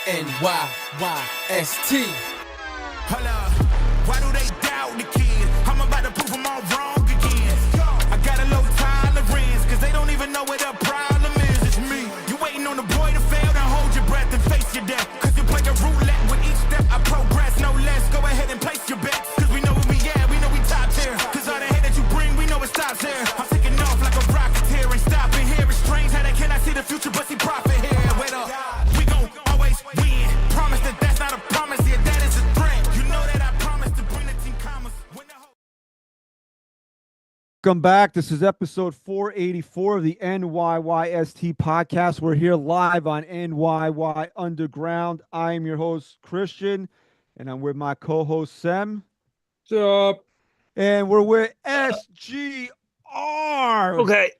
NYYST. Hold up, why do they doubt the kid? I'm about to prove them all wrong again. I got a low tolerance, cause they don't even know what the problem is. It's me. You waiting on the boy to fail, then hold your breath and face your death. Cause you play a roulette with each step, I progress no less. Go ahead and place your bets, cause we know where we at, we know we top tier. Cause all the hate that you bring, we know it stops here. I'm taking off like a rocket here and stopping here. It's strange how they cannot see the future, but see profit here. Wait up, we gon' always win. Promise that that's not a promise, yeah, that is a threat. You know that I promise to bring the team commas. Welcome back. This is episode 484 of the NYYST podcast. We're here live on NYY Underground. I am your host, Christian, and I'm with my co-host, Sem. What's up? And we're with SGR. Okay.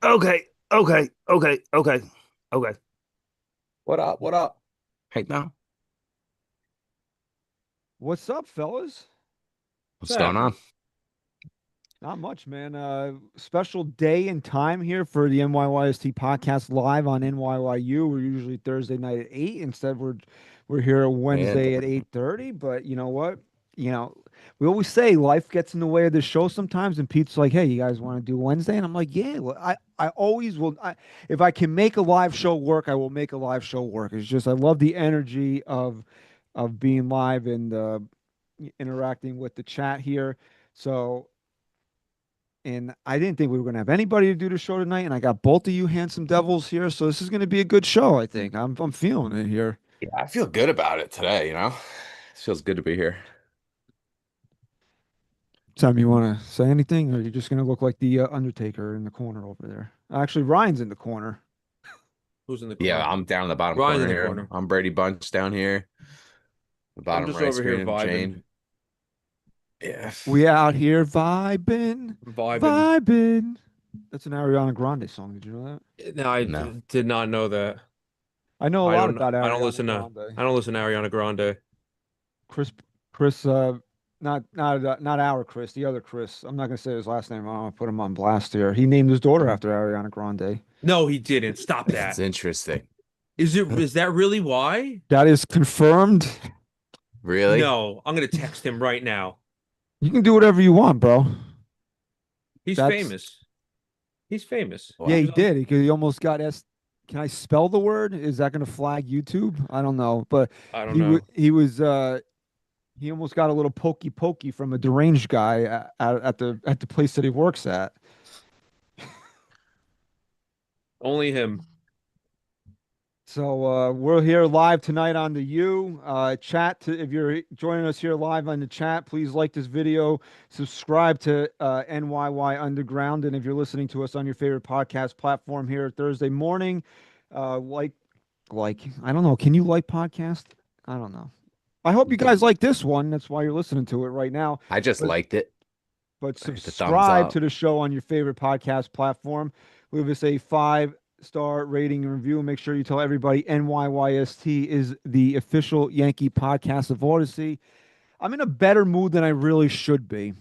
What up? Hey, now. What's up, fellas? What's going on? Not much, man. Special day and time here for the NYYST podcast live on NYYU. We're usually Thursday night at 8. Instead, we're here Wednesday at 8:30. But you know what? You know, we always say life gets in the way of the show sometimes. And Pete's like, "Hey, you guys want to do Wednesday?" And I'm like, "Yeah." Well, I always will. If I can make a live show work, I will make a live show work. It's just I love the energy of being live and interacting with the chat here. So. And I didn't think we were going to have anybody to do the show tonight. And I got both of you handsome devils here. So this is going to be a good show, I think. I'm feeling it here. Yeah, I feel good about it today, you know? It feels good to be here. Sam, you want to say anything? Or are you just going to look like the Undertaker in the corner over there? Actually, Ryan's in the corner. Who's in the corner? Yeah, I'm down in the bottom Ryan's corner in the here. corner. I'm Brady Bunch down here. The bottom just right over here screen of vibing. Jane. Yeah. We out here vibing. That's an Ariana Grande song. Did you know that? No, I No. did not know that. I know a lot about Ariana I don't listen to. Grande. I don't listen to Ariana Grande. Chris, not our Chris, the other Chris. I'm not gonna say his last name. I don't want to put him on blast here. He named his daughter after Ariana Grande. No, he didn't. Stop That's that. interesting. Is that really why? That is confirmed. Really? No, I'm gonna text him right now. You can do whatever you want, bro. He's That's- famous. He's famous. Wow. Yeah, he did. He almost got S. Can I spell the word? Is that going to flag YouTube? I don't know, but I don't know. He almost got a little pokey from a deranged guy at the place that he works at. Only him. So we're here live tonight on the U chat. If you're joining us here live on the chat, please like this video, subscribe to NYY Underground, and if you're listening to us on your favorite podcast platform here Thursday morning, like I don't know, can you like podcast? I don't know. I hope you guys like this one. That's why you're listening to it right now. I just liked it. But I hit the thumbs subscribe up. to the show on your favorite podcast platform. Leave us a 5-star rating and review. Make sure you tell everybody NYYST is the official Yankee podcast of Odyssey. I'm in a better mood than I really should be.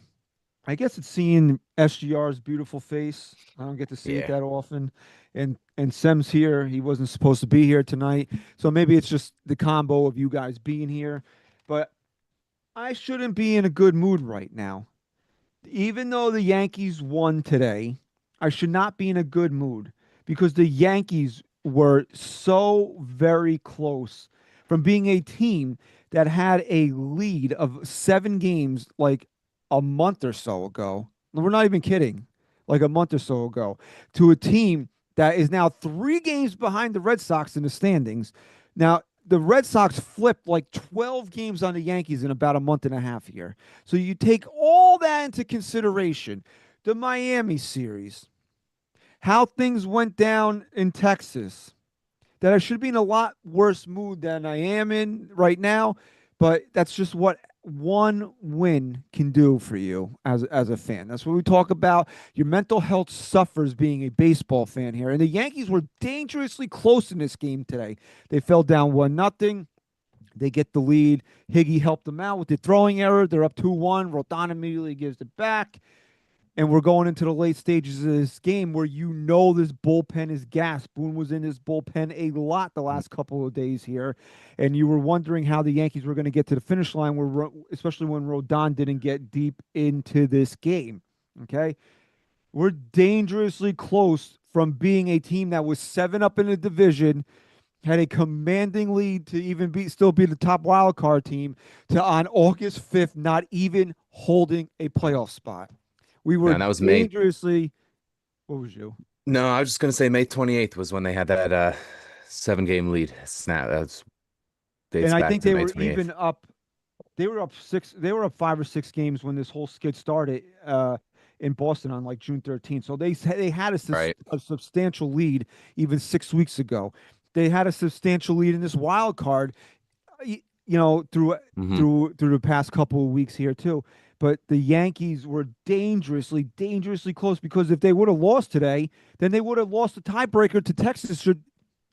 I guess it's seeing SGR's beautiful face. I don't get to see it that often. And Sem's here. He wasn't supposed to be here tonight. So maybe it's just the combo of you guys being here. But I shouldn't be in a good mood right now. Even though the Yankees won today, I should not be in a good mood because the Yankees were so very close from being a team that had a lead of 7 games like a month or so ago. We're not even kidding. Like a month or so ago, to a team that is now 3 games behind the Red Sox in the standings. Now, the Red Sox flipped like 12 games on the Yankees in about a month and a half here. So you take all that into consideration. The Miami series, how things went down in Texas, that I should be in a lot worse mood than I am in right now, but that's just what one win can do for you as a fan. That's what we talk about. Your mental health suffers being a baseball fan here. And the Yankees were dangerously close in this game today. They fell down 1-0. They get the lead. Higgy helped them out with the throwing error. They're up 2-1. Rodon immediately gives it back. and we're going into the late stages of this game where this bullpen is gassed. Boone was in his bullpen a lot the last couple of days here, and you were wondering how the Yankees were going to get to the finish line, especially when Rodon didn't get deep into this game. Okay, we're dangerously close from being a team that was 7 up in the division, had a commanding lead to even still be the top wild card team, to on August 5th not even holding a playoff spot. We were And that was May. dangerously. What was you? No, I was just gonna say May 28th was when they had that 7-game lead. Snap. That's dates And I back think to they May were 28th. even up. They were up 6. They were up 5 or 6 games when this whole skid started in Boston on like June 13th. So they had Right. a substantial lead even 6 weeks ago. They had a substantial lead in this wild card, through Mhm. through the past couple of weeks here too. But the Yankees were dangerously, dangerously close, because if they would have lost today, then they would have lost the tiebreaker to Texas should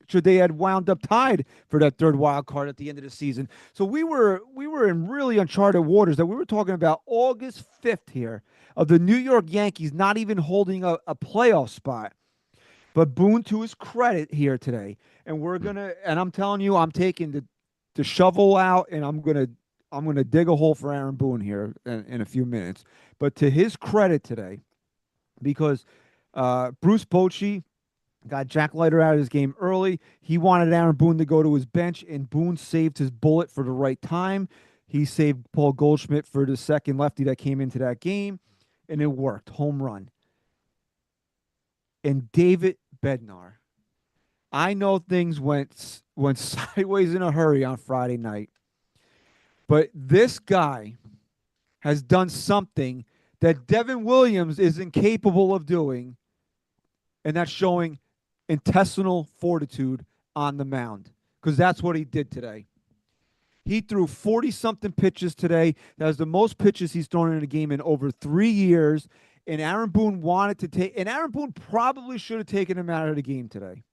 they had wound up tied for that third wild card at the end of the season. So we were in really uncharted waters, that we were talking about August 5th here of the New York Yankees not even holding a playoff spot. But Boone, to his credit here today, and I'm telling you, I'm taking the shovel out, and I'm gonna dig a hole for Aaron Boone here in a few minutes. But to his credit today, because Bruce Bochy got Jack Leiter out of his game early. He wanted Aaron Boone to go to his bench, and Boone saved his bullet for the right time. He saved Paul Goldschmidt for the second lefty that came into that game, and it worked. Home run. And David Bednar. I know things went sideways in a hurry on Friday night, but this guy has done something that Devin Williams is incapable of doing, and that's showing intestinal fortitude on the mound, because that's what he did today. He threw 40-something pitches today. That was the most pitches he's thrown in a game in over 3 years. And Aaron Boone probably should have taken him out of the game today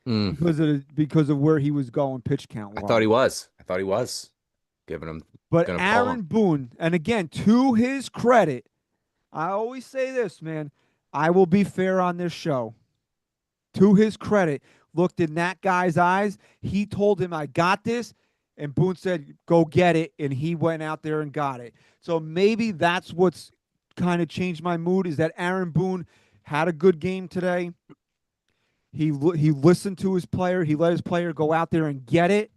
Mm. because of where he was going pitch count I wise. thought he was giving him. But gonna pull Aaron him. Boone, and again, to his credit, I always say this, man, I will be fair on this show. To his credit, looked in that guy's eyes. He told him, I got this. And Boone said, go get it. And he went out there and got it. So maybe that's what's kind of changed my mood, is that Aaron Boone had a good game today. He listened to his player. He let his player go out there and get it.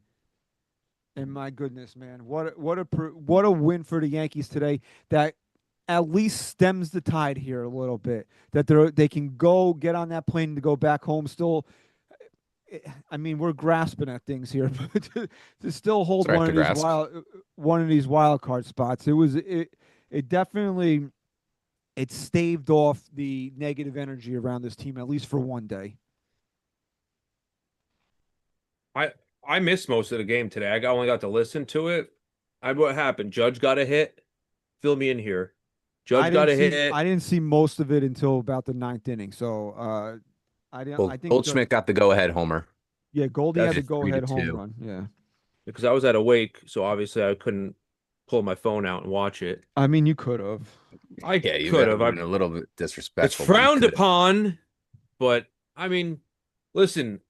And my goodness, man, what a win for the Yankees today. That at least stems the tide here a little bit. That they can go get on that plane to go back home. Still, I mean, we're grasping at things here, but to still hold one of these wild card spots, it definitely staved off the negative energy around this team, at least for one day. I missed most of the game today. I only got to listen to it. What happened? Judge got a hit. Fill me in here. Judge got a hit. I didn't see most of it until about the 9th inning. So I didn't. Well, I think Goldschmidt got the go-ahead homer. Yeah, Goldie had the That's go-ahead home 3-2. run. Yeah, because I was at a wake, so obviously I couldn't pull my phone out and watch it. I mean, you could have. Yeah, you could have. been a little bit disrespectful. It's frowned upon, but I mean, listen,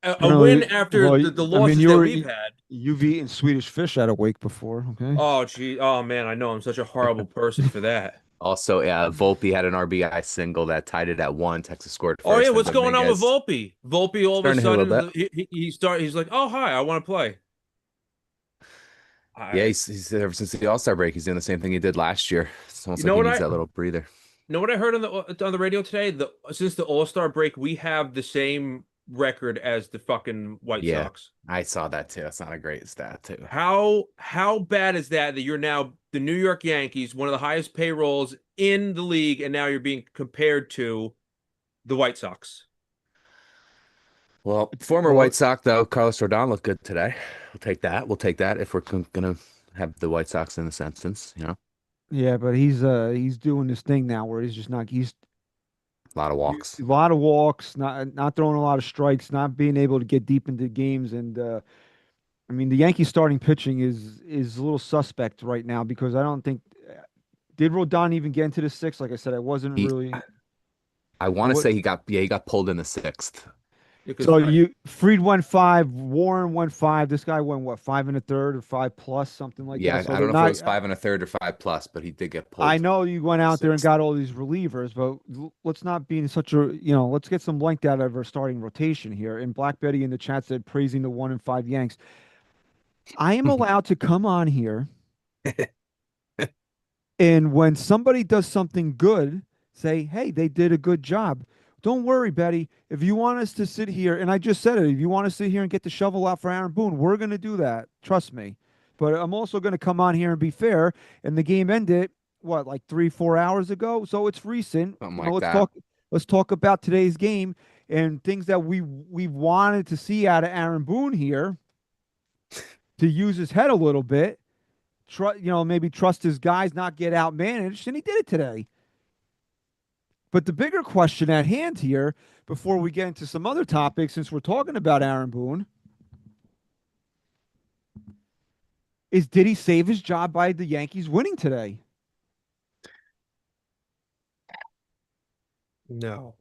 a win after the losses that we've had. You've eaten Swedish fish at a wake before, okay? Oh, gee. Oh, man, I know. I'm such a horrible person for that. Also, yeah, Vulpi had an RBI single that tied it at 1. Texas scored first. Oh, yeah, what's going on with Vulpi? Volpe all of a sudden, he's like, oh, hi, I want to play. Yeah, he's ever since the All-Star break, he's doing the same thing he did last year. It's almost like he needs that little breather. You know what I heard on the radio today? Since the All-Star break, we have the same record as the fucking White Sox. I saw that too. That's not a great stat too. How bad is that you're now the New York Yankees, one of the highest payrolls in the league, and now you're being compared to the White Sox? Well, former White Sox though, Carlos Sardon looked good today. We'll take that. We'll take that if we're gonna have the White Sox in this instance, you know. Yeah, but he's doing this thing now where he's a lot of walks. Not throwing a lot of strikes, not being able to get deep into games. And I mean, the Yankees starting pitching is a little suspect right now, because I don't think Did Rodon even get into the sixth? Like I said, I wasn't He, really. I want to What? say he got pulled in the sixth. Because So you Freed went five, Warren went five. This guy went what, 5 1/3 or 5 plus, something like that. Yeah, So I they're don't know if it not. was 5 1/3 or 5 plus, but he did get I pulled know you went in the out there and sixth. got all these relievers, but let's not be in such a, let's get some length out of our starting rotation here. And Black Betty in the chat said praising the 1-5 Yanks. I am allowed to come on here, and when somebody does something good, say, hey, they did a good job. Don't worry, Betty. If you want us to sit here, and I just said it, if you want to sit here and get the shovel out for Aaron Boone, we're going to do that. Trust me. But I'm also going to come on here and be fair. And the game ended, what, like 3-4 hours ago? So it's recent. Something You know, like that. let's talk about today's game and things that we wanted to see out of Aaron Boone here to use his head a little bit. Maybe trust his guys, not get outmanaged, and he did it today. But the bigger question at hand here, before we get into some other topics, since we're talking about Aaron Boone, is did he save his job by the Yankees winning today? no.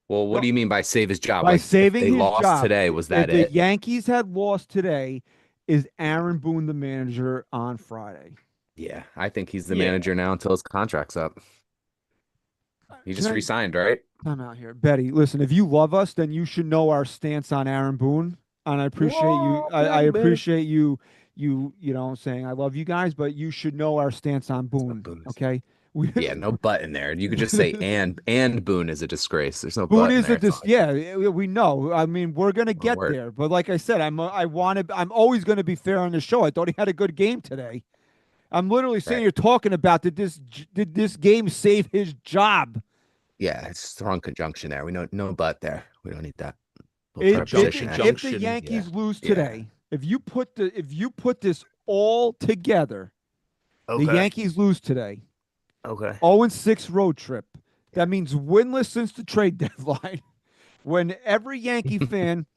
Well, what No, do you mean by save his job? by Like if saving they his lost job. today, was If that the it? Yankees had lost today, is Aaron Boone the manager on Friday? Yeah, I think he's the Yeah. manager now until his contract's up. He Can just I resigned, right? time out here? Betty, listen, if you love us, then you should know our stance on Aaron Boone. And I appreciate you. Whoa, I Black Betty. appreciate you saying I love you guys, but you should know our stance on Oh, Boone. Boones. Okay. We Yeah, no butt in there. You could just say and Boone is a disgrace. There's no Boone butt in is there. a It's dis like yeah, we know. I mean, we're gonna one get word. there. But like I said, I'm always gonna be fair on the show. I thought he had a good game today. I'm literally sitting Right. here talking about did this game save his job? Yeah, it's the wrong conjunction there. We know no butt there. We don't need that. Little It did preposition added. if the Conjunction. Yeah. Yankees lose Yeah. today, if you put this all together, the Okay. Yankees lose today. Okay. 0-6 road trip. That means winless since the trade deadline. When every Yankee fan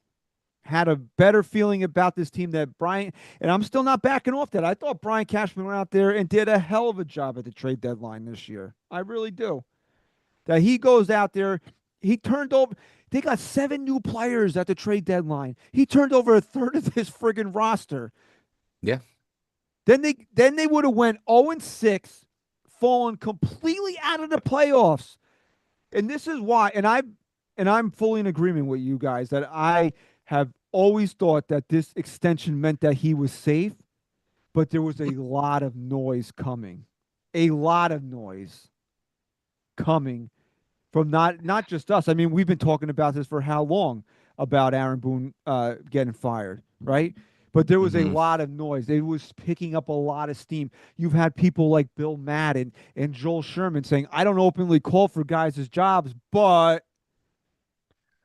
had a better feeling about this team that Brian, and I'm still not backing off that. I thought Brian Cashman went out there and did a hell of a job at the trade deadline this year. I really do. That he goes out there, he turned over, they got 7 new players at the trade deadline. He turned over a third of his friggin' roster. Yeah. Then they would have went 0-6, fallen completely out of the playoffs. And this is why, and I'm fully in agreement with you guys that I have always thought that this extension meant that he was safe, but there was a lot of noise coming. A lot of noise coming from not just us. I mean, we've been talking about this for how long about Aaron Boone getting fired, right? But there was a Mhm. lot of noise. It was picking up a lot of steam. You've had people like Bill Madden and Joel Sherman saying, I don't openly call for guys' jobs, but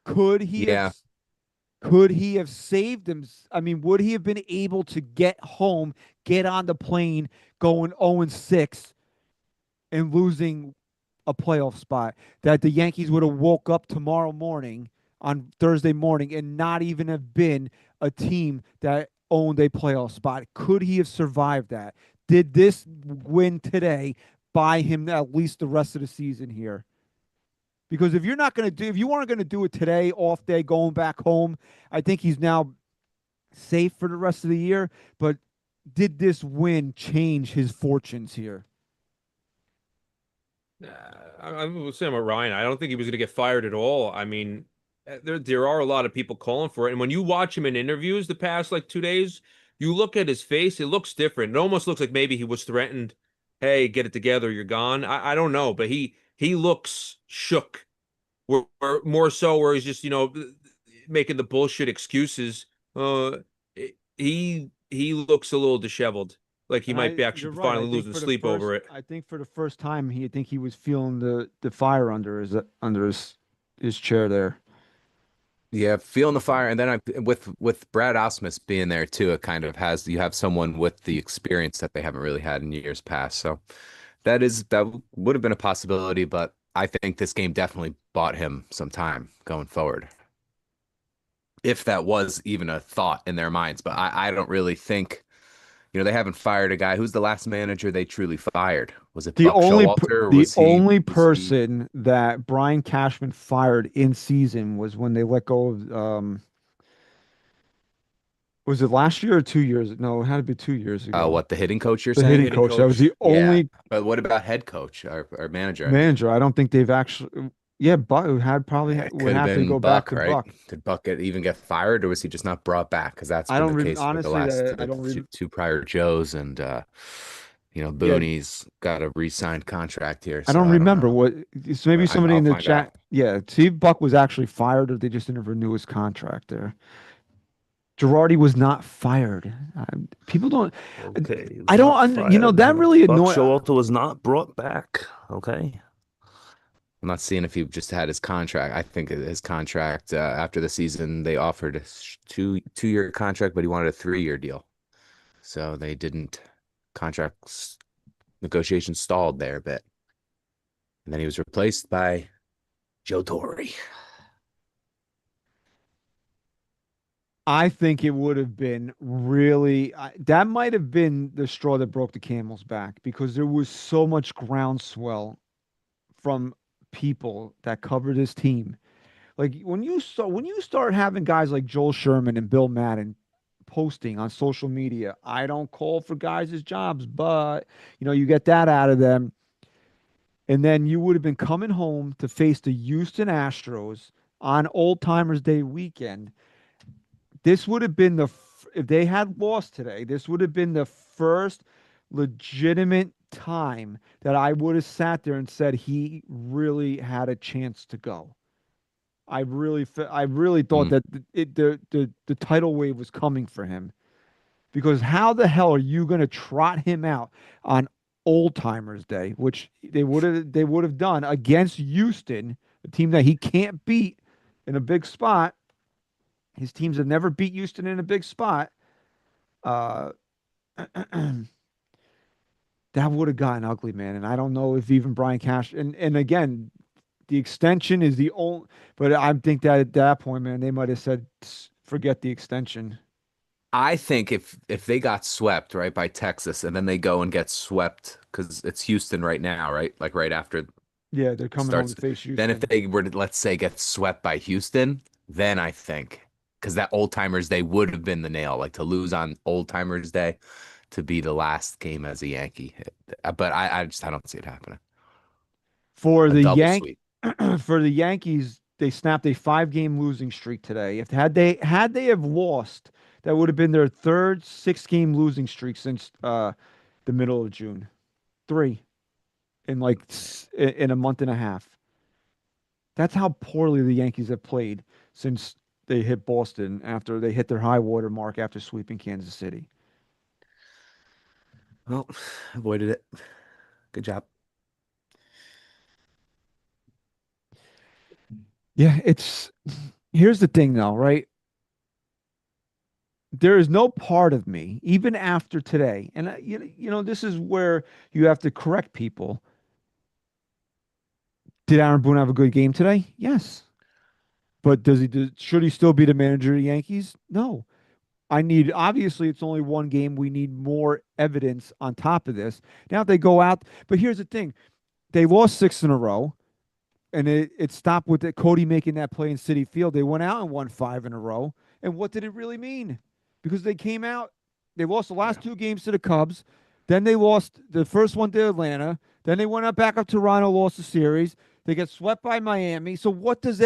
could he have Yeah. could he have saved him? I mean, would he have been able to get home, get on the plane, going 0-6 and losing a playoff spot? That the Yankees would have woke up tomorrow morning on Thursday morning and not even have been a team that owned a playoff spot. Could he have survived that? Did this win today buy him at least the rest of the season here? Because if you aren't going to do it today, off day, going back home, I think he's now safe for the rest of the year. But did this win change his fortunes here? I'm the same with Ryan. I don't think he was going to get fired at all. I mean, there are a lot of people calling for it. And when you watch him in interviews the past like 2 days, you look at his face, it looks different. It almost looks like maybe he was threatened. Hey, get it together, you're gone. I don't know, but he looks shook. Where more so where he's just, making the bullshit excuses. He looks a little disheveled. Like he And might be you're actually right. finally losing sleep over it. I think for the first time, I think he was feeling the fire under his chair there. Yeah, feeling the fire, and then with Brad Ausmus being there too, it kind of has you have someone with the experience that they haven't really had in years past. So that would have been a possibility, but I think this game definitely bought him some time going forward, if that was even a thought in their minds. But I don't really think they haven't fired a guy. Who's the last manager they truly fired? Was it Buck Showalter or The was he only was he person that Brian Cashman fired in season was when they let go of was it last year or 2 years? No, it had to be 2 years ago. what, the hitting coach you're The saying? hitting Hitting coach. That was the coach. Yeah. only But what about head coach or manager, I mean? manager. I don't think they've actually. Yeah, Buck had probably It would could have have to been go back Buck, to right? Buck. Did Buck even get fired, or was he just not brought back? Because that's I been don't the case for the honestly last that I don't two prior Joes, and yeah, Boone's got a re-signed contract here, I so don't I don't remember know. what. So maybe But somebody I'll in the find out. chat. Yeah, see if Buck was actually fired or they just didn't renew his contract there. Girardi was not fired. People don't. Okay, he was I don't. not fired. That really Buck annoy. Showalter was not brought back. Okay. I'm not seeing if he just had his contract. I think his contract after the season they offered a two-year contract, but he wanted a 3-year deal, so they didn't. Contracts negotiations stalled there a bit, and then he was replaced by Joe Torre. I think it would have been really. That might have been the straw that broke the camel's back because there was so much groundswell from people that covered his team. Like when you start having guys like Joel Sherman and Bill Madden posting on social media, I don't call for guys' jobs, but you get that out of them. And then you would have been coming home to face the Houston Astros on Old Timers Day weekend. This would have been if they had lost today, this would have been the first legitimate time that I would have sat there and said he really had a chance to go. I really thought Mm. that the tidal wave was coming for him because how the hell are you going to trot him out on Old Timers Day, which they would have done against Houston, a team that he can't beat in a big spot. His teams have never beat Houston in a big spot. Uh, that would have gotten ugly, man. And I don't know if even Brian Cash and again, the extension is the only. But I think that at that point, man, they might have said, forget the extension." I think if they got swept right by Texas and then they go and get swept because it's Houston right now, right? Like right after Yeah, they're coming home starts. to face Then if Houston. they were to, let's say, get swept by Houston, then I think because that Old Timers Day would have been the nail, like to lose on Old Timers Day to be the last game as a Yankee. But I don't see it happening. For A the double sweep. For the Yankees, they snapped a 5-game losing streak today. If had they have lost, that would have been their third 6-game losing streak since the middle of June. 3 in in a month and a half. That's how poorly the Yankees have played since they hit Boston after they hit their high water mark after sweeping Kansas City. Well, avoided it. Good job. Yeah, here's the thing though, right? There is no part of me, even after today, and this is where you have to correct people. Did Aaron Boone have a good game today? Yes. But should he still be the manager of the Yankees? No. Obviously, it's only one game. We need more evidence on top of this. Now, if they go out, but here's the thing they lost 6 in a row, and it stopped with Cody making that play in City Field. They went out and won 5 in a row. And what did it really mean? Because they came out, they lost the last 2 games to the Cubs. Then they lost the first one to Atlanta. Then they went up back up to Toronto, lost the series. They get swept by Miami. So what does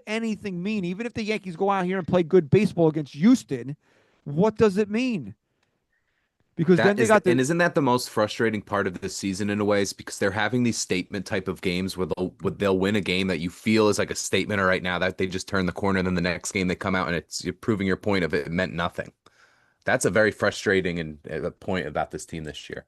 anything mean? Even if the Yankees go out here and play good baseball against Houston, what does it mean? Because then That they is, got and isn't that the most frustrating part of this season in a way? Is because they're having these statement type of games where they'll win a game that you feel is like a statement, or right now that they just turn the corner, and then the next game they come out and you're proving your point of it meant nothing. That's a very frustrating and point about this team this year.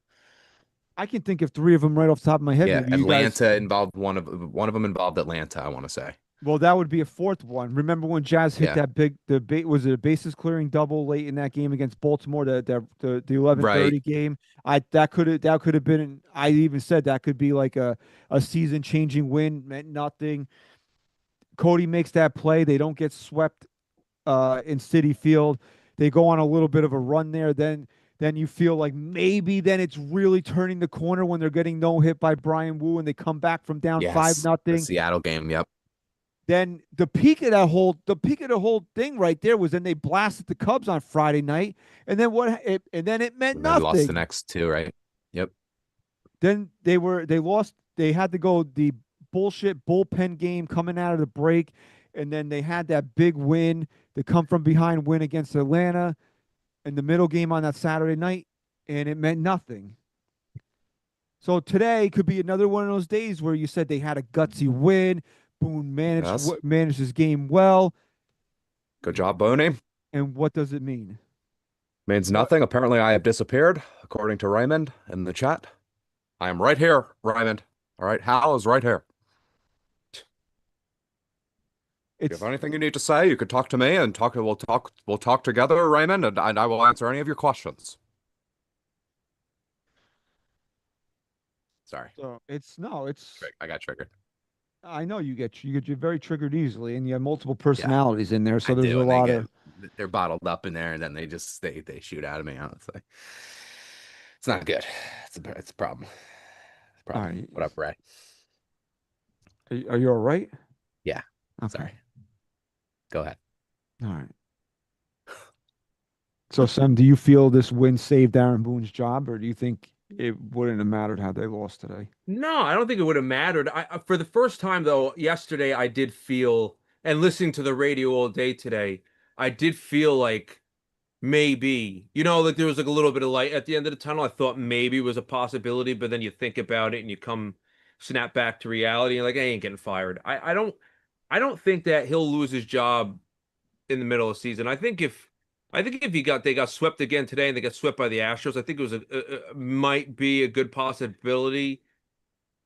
I can think of 3 of them right off the top of my head. Yeah, Maybe you guys. Atlanta involved one of them involved Atlanta, I want to say. Well, that would be a 4th one. Remember when Jazz hit Yeah. that was it a bases clearing double late in that game against Baltimore, the 11:30 Right. game? That could have been. I even said that could be like a season changing win, meant nothing. Cody makes that play. They don't get swept in City Field. They go on a little bit of a run there. Then then you feel like maybe then it's really turning the corner when they're getting no hit by Brian Wu and they come back from down five Yes, the nothing. Seattle game. Yep. Then the peak of the whole thing right there was then they blasted the Cubs on Friday night, and then and then it meant And then lost the nothing. next two, right? Yep. Then they lost. They had to go the bullshit bullpen game coming out of the break, and then they had that big win, the come from behind win against Atlanta in the middle game on that Saturday night, and it meant nothing. So today could be another one of those days where you said they had a gutsy win. Boone Yes. managed his game well. Good job, Boone. And what does it mean? Means nothing. Apparently, I have disappeared, according to Raymond in the chat. I am right here, Raymond. All right, Hal is right here. If you It's have anything you need to say, you could talk to me and talk. We'll talk together, Raymond, and I will answer any of your questions. Sorry, so it's no, it's I got triggered. I know you get very triggered easily, and you have multiple Yeah, personalities in there, so I there's do, a and they lot get of they're bottled up in there, and then they shoot out of me. Honestly, it's not good. It's a problem. It's a all problem. right. What up, Ray? Are you all right? Yeah. Okay. Sorry. Go ahead. All right. So, Sam, do you feel this win saved Aaron Boone's job, or do you think it wouldn't have mattered had they lost today? No, I don't think it would have mattered. For the first time though, yesterday I did feel, and listening to the radio all day today, I did feel like maybe, like there was like a little bit of light at the end of the tunnel. I thought maybe it was a possibility, but then you think about it and you snap back to reality and like I ain't getting fired. I don't think that he'll lose his job in the middle of the season. I think if they got swept again today and they got swept by the Astros, I think it was might be a good possibility,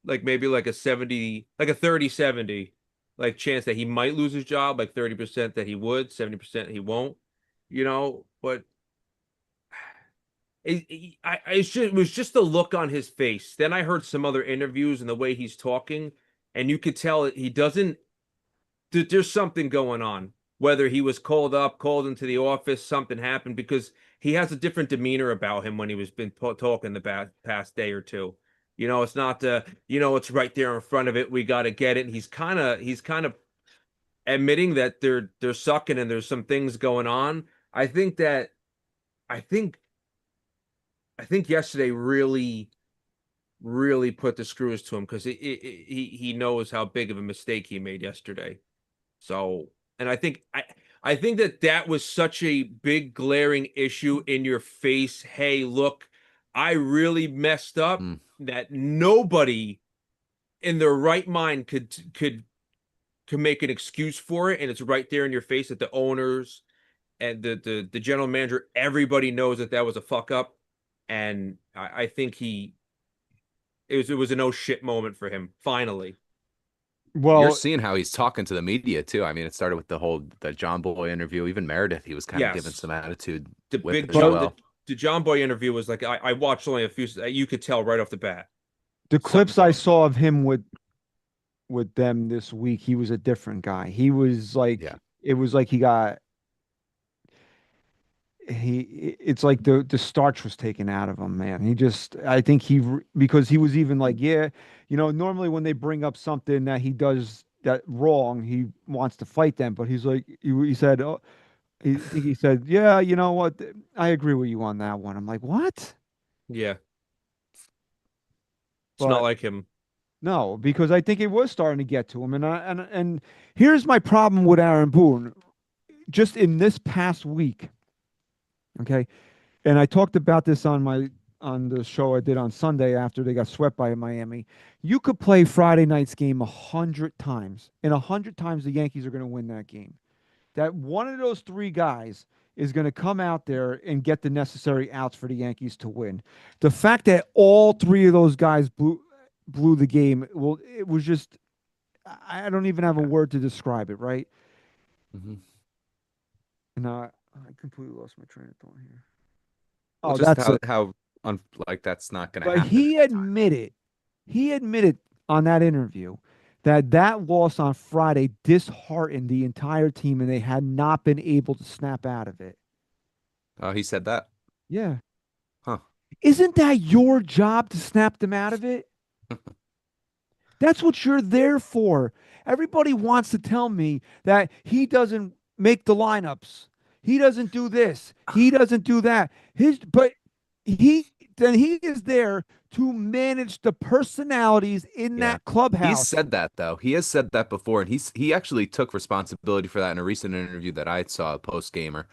like maybe like a 70, like a 30-70, like chance that he might lose his job, like 30% that he would, 70% he won't, but it was just the look on his face. Then I heard some other interviews and the way he's talking, and you could tell he doesn't. There's something going on. Whether he was called into the office, something happened because he has a different demeanor about him when he was been talking the past day or two. It's not it's right there in front of it. We got to get it. And he's kind of admitting that they're sucking and there's some things going on. I think that I think I think yesterday really put the screws to him because he knows how big of a mistake he made yesterday. So, and I think that was such a big glaring issue in your face. Hey, look, I really messed up. That nobody in their right mind could make an excuse for it, and it's right there in your face that the owners and the general manager, everybody knows that was a fuck up, and I think it was a no shit moment for him finally. You're Well, seeing how he's talking to the media too. I mean, it started with the John Boy interview. Even Meredith, he was kind of giving Yes, some attitude the with big as John, well. the John Boy interview was like I watched only a few. You could tell right off the bat. the clips Something's I up. saw of him with them this week, he was a different guy. He was like, Yeah. it was like it's like the starch was taken out of him, man. I think because he was even like, yeah, normally when they bring up something that he does that wrong, he wants to fight them, but he's like, he said, oh, he said, yeah, you know what? I agree with you on that one. I'm like, what? Yeah, it's not But like him. no, because I think it was starting to get to him, and here's my problem with Aaron Boone, just in this past week. Okay. And I talked about this on the show I did on Sunday after they got swept by Miami. You could play Friday night's game 100 times, and 100 times the Yankees are going to win that game. That one of those three guys is going to come out there and get the necessary outs for the Yankees to win. The fact that all three of those guys blew the game, well, it was just, I don't even have a word to describe it, right? Mm-hmm. And I completely lost my train of thought here. Well, Oh, just that's it. like that's not going to But happen. he admitted on that interview that loss on Friday disheartened the entire team and they had not been able to snap out of it. Oh, he said that. Yeah. Isn't that your job to snap them out of it? That's what you're there for. Everybody wants to tell me that he doesn't make the lineups. He doesn't do this. He doesn't do that. But he is there to manage the personalities in Yeah. that He's clubhouse. said that though. He has said that before, and he actually took responsibility for that in a recent interview that I saw post gamer,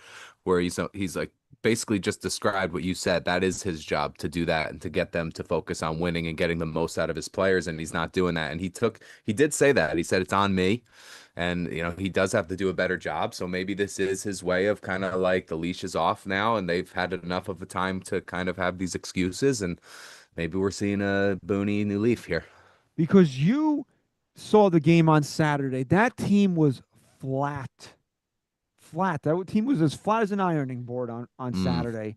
where he's like basically just described what you said. That is his job to do that and to get them to focus on winning and getting the most out of his players, and he's not doing that. And he did say that. He said it's on me. And he does have to do a better job. So maybe this is his way of kind of like the leash is off now, and they've had enough of a time to kind of have these excuses, and maybe we're seeing a Booney new leaf here. Because you saw the game on Saturday. That team was flat. Flat. That team was as flat as an ironing board on Mm, Saturday.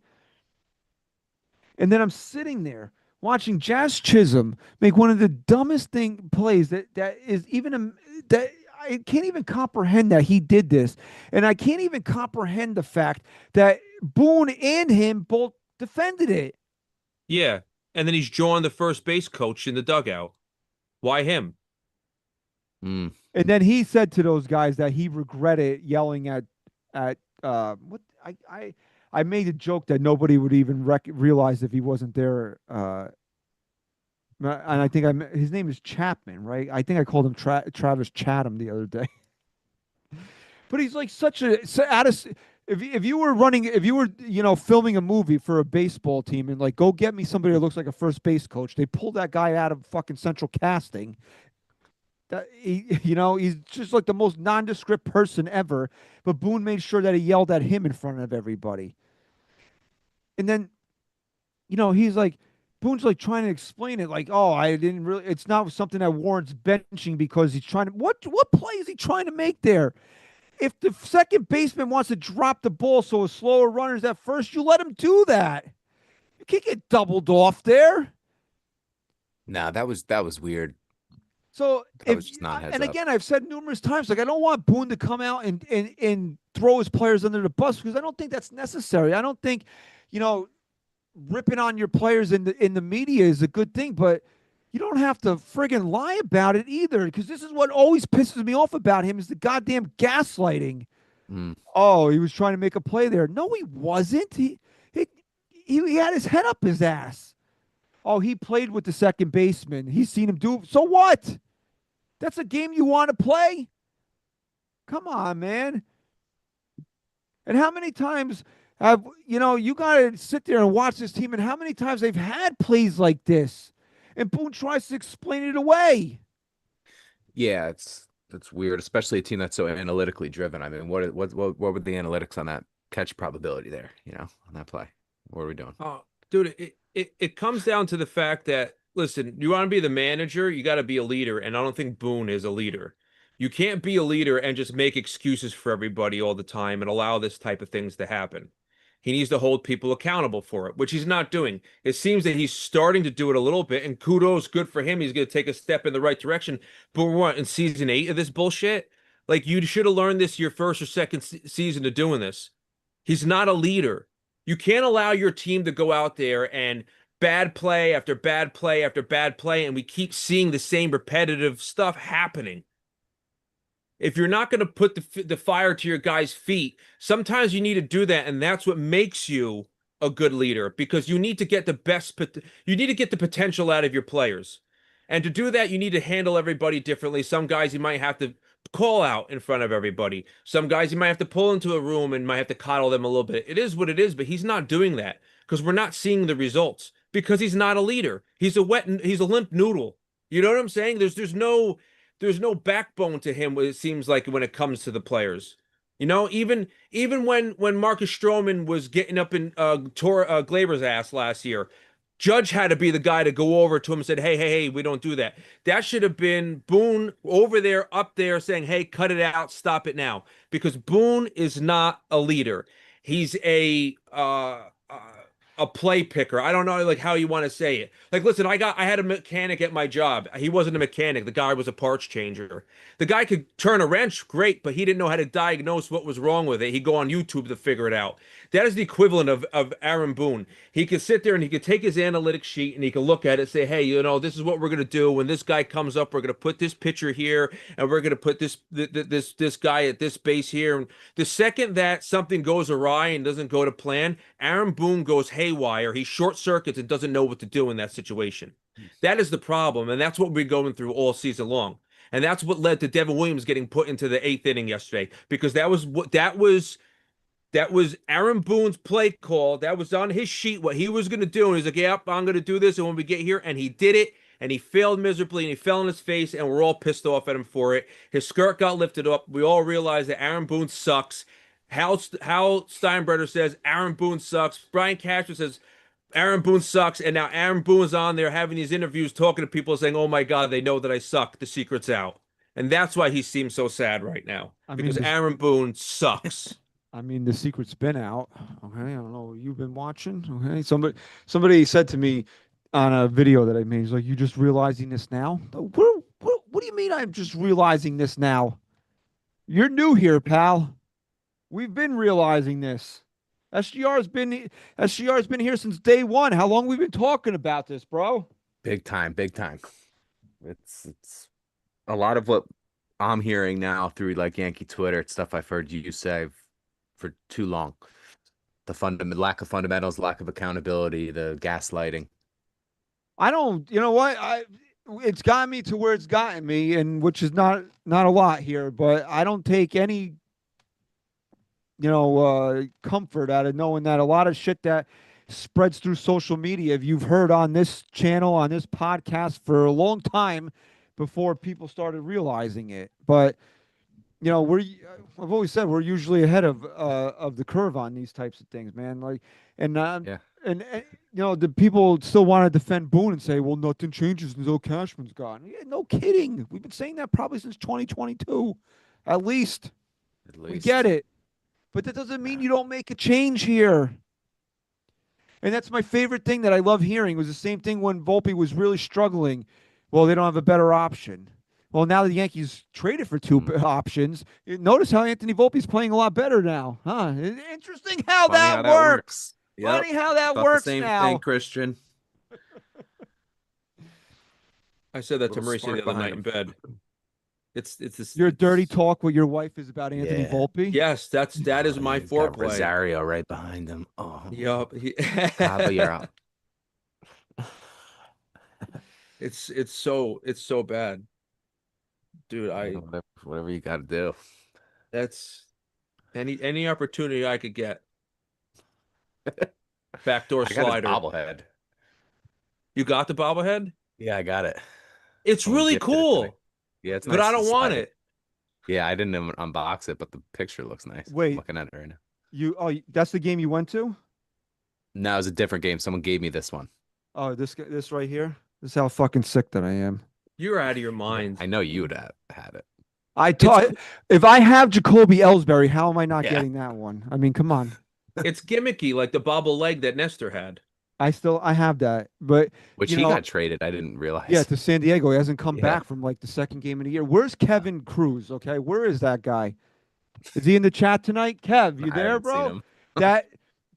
And then I'm sitting there watching Jazz Chisholm make one of the dumbest plays that is even that I can't even comprehend that he did this. And I can't even comprehend the fact that Boone and him both defended it. Yeah. And then he's drawing the first base coach in the dugout. Why him? mm. And then he said to those guys that he regretted yelling at what I made a joke that nobody would even realize if he wasn't there. And I think his name is Chapman, right? I think I called him Travis Chatham the other day. But he's like such a out of. If you were filming a movie for a baseball team and like go get me somebody that looks like a first base coach, they pull that guy out of fucking central casting. That he's just like the most nondescript person ever. But Boone made sure that he yelled at him in front of everybody. And then, he's like, Boone's like trying to explain it, like, oh, I didn't really. It's not something that warrants benching because he's trying to. What play is he trying to make there? If the second baseman wants to drop the ball so a slower runner's at first, you let him do that. You can't get doubled off there. Nah, that was weird. So That was just not heads and up. again, I've said numerous times, like I don't want Boone to come out and throw his players under the bus because I don't think that's necessary. I don't think, ripping on your players in the media is a good thing, but you don't have to friggin' lie about it either. Because this is what always pisses me off about him is the goddamn gaslighting. Mm. Oh, he was trying to make a play there. No, he wasn't. He had his head up his ass. Oh, he played with the second baseman. He's seen him do. So what? That's a game you want to play? Come on, man. And how many times have you got to sit there and watch this team, and how many times they've had plays like this, and Boone tries to explain it away. Yeah, it's weird, especially a team that's so analytically driven. I mean, what were the analytics on that catch probability there? On that play, what are we doing? Oh, dude, it comes down to the fact that, listen, you want to be the manager, you got to be a leader, and I don't think Boone is a leader. You can't be a leader and just make excuses for everybody all the time and allow this type of things to happen. He needs to hold people accountable for it, which he's not doing. It seems that he's starting to do it a little bit, and kudos, good for him. He's going to take a step in the right direction. But we're in season 8 of this bullshit. Like, you should have learned this your first or second season of doing this. He's not a leader. You can't allow your team to go out there and bad play after bad play after bad play, and we keep seeing the same repetitive stuff happening. If you're not going to put the fire to your guys' feet, sometimes you need to do that, and that's what makes you a good leader, because you need to get the potential out of your players. And to do that, you need to handle everybody differently. Some guys you might have to call out in front of everybody. Some guys you might have to pull into a room and might have to coddle them a little bit. It is what it is, but he's not doing that because we're not seeing the results because he's not a leader. He's a limp noodle. You know what I'm saying? There's no backbone to him, it seems like, when it comes to the players. Even when Marcus Stroman was getting up in Glaber's ass last year, Judge had to be the guy to go over to him and said, hey, we don't do that. That should have been Boone up there saying, hey, cut it out, stop it now. Because Boone is not a leader. He's a a play picker. I don't know like how you want to say it. Like, listen, I had a mechanic at my job. He wasn't a mechanic. The guy was a parts changer. The guy could turn a wrench, great, but he didn't know how to diagnose what was wrong with it. He'd go on YouTube to figure it out. That is the equivalent of Aaron Boone. He could sit there and he could take his analytics sheet and he could look at it and say, hey, this is what we're gonna do. When this guy comes up, we're gonna put this pitcher here, and we're gonna put this guy at this base here. And the second that something goes awry and doesn't go to plan, Aaron Boone goes haywire. He short circuits and doesn't know what to do in that situation. That is the problem, and that's what we're going through all season long. And that's what led to Devin Williams getting put into the 8th inning yesterday, because that was Aaron Boone's play call. That was on his sheet what he was going to do, and he's like, "Yep, I'm going to do this." And when we get here, and he did it, and he failed miserably, and he fell on his face, and we're all pissed off at him for it. His skirt got lifted up. We all realized that Aaron Boone sucks. Hal Steinbrenner says Aaron Boone sucks. Brian Cashman says Aaron Boone sucks, and now Aaron Boone's on there having these interviews talking to people saying, "Oh my God, they know that I suck. The secret's out." And that's why he seems so sad right now, because Aaron Boone sucks. I mean, the secret's been out. Okay, I don't know. You've been watching. Okay, somebody said to me on a video that I made, he's like, "You just realizing this now?" What do you mean? I'm just realizing this now? You're new here, pal. We've been realizing this. SGR's been here since day one. How long we been talking about this, bro? Big time, big time. It's a lot of what I'm hearing now through like Yankee Twitter. It's stuff I've heard you say for too long. The lack of fundamentals, lack of accountability, the gaslighting. You know what? It's gotten me to where it's gotten me, and which is not a lot here, but I don't take any comfort out of knowing that a lot of shit that spreads through social media, if you've heard on this channel, on this podcast for a long time before people started realizing it. But I've always said we're usually ahead of the curve on these types of things, man. Like, and the people still want to defend Boone and say, well, nothing changes until Cashman's gone. Yeah, no kidding. We've been saying that probably since 2022, at least. We get it, but that doesn't mean you don't make a change here. And that's my favorite thing that I love hearing. It was the same thing when Vulpi was really struggling. Well, they don't have a better option. Well, now the Yankees traded for two options. Notice how Anthony Volpe's playing a lot better now, huh? Interesting how that works. Yep. Funny how that works the same now. thing, Christian. I said that to Mauricio the other night in bed. It's this. Your dirty talk with your wife is about Anthony Volpe? Yes, that is my foreplay. Rosario right behind him. Oh, yup. you're out. It's so bad. Dude, whatever you got to do. That's any opportunity I could get. Backdoor slider. I got a bobblehead. You got the bobblehead? Yeah, I got it. It's really cool. Yeah, it's nice. But I don't want it. Yeah, I didn't even unbox it, but the picture looks nice. Wait, I'm looking at it right now. That's the game you went to? No, it was a different game. Someone gave me this one. Oh, this right here? This is how fucking sick that I am. You're out of your mind. I know you would have had it. If I have Jacoby Ellsbury, how am I not getting that one? I mean, come on. It's gimmicky, like the bobble leg that Nestor had. I have that, but he got traded. I didn't realize. Yeah, to San Diego. He hasn't come back from like the second game of the year. Where's Kevin Cruz? Okay, where is that guy? Is he in the chat tonight? Kev, you there, bro? that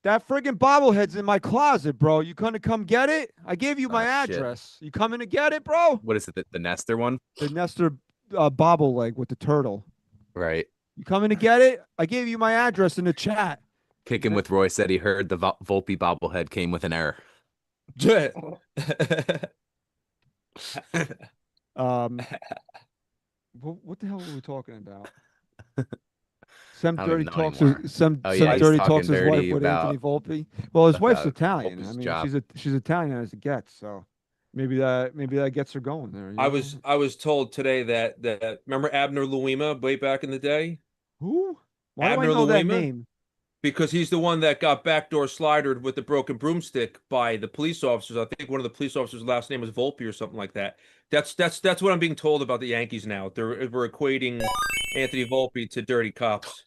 friggin' bobblehead's in my closet, bro. You gonna come get it? I gave you my address. You coming to get it, bro? What is it? The Nestor one? The Nestor bobble leg with the turtle. Right. You coming to get it? I gave you my address in the chat. Kicking with Roy said he heard the Volpe bobblehead came with an error. What the hell were we talking about? Some dirty talks. His wife with Anthony Volpe. Well, his wife's Italian. I mean, she's Italian as it gets. So maybe that gets her going there. I was told today that remember Abner Louima way back in the day. Who? Why Abner do I know that Louima? name? Because he's the one that got backdoor slidered with the broken broomstick by the police officers. I think one of the police officers' last name was Vulpi or something like that. That's what I'm being told about the Yankees now. We're equating Anthony Volpe to dirty cops.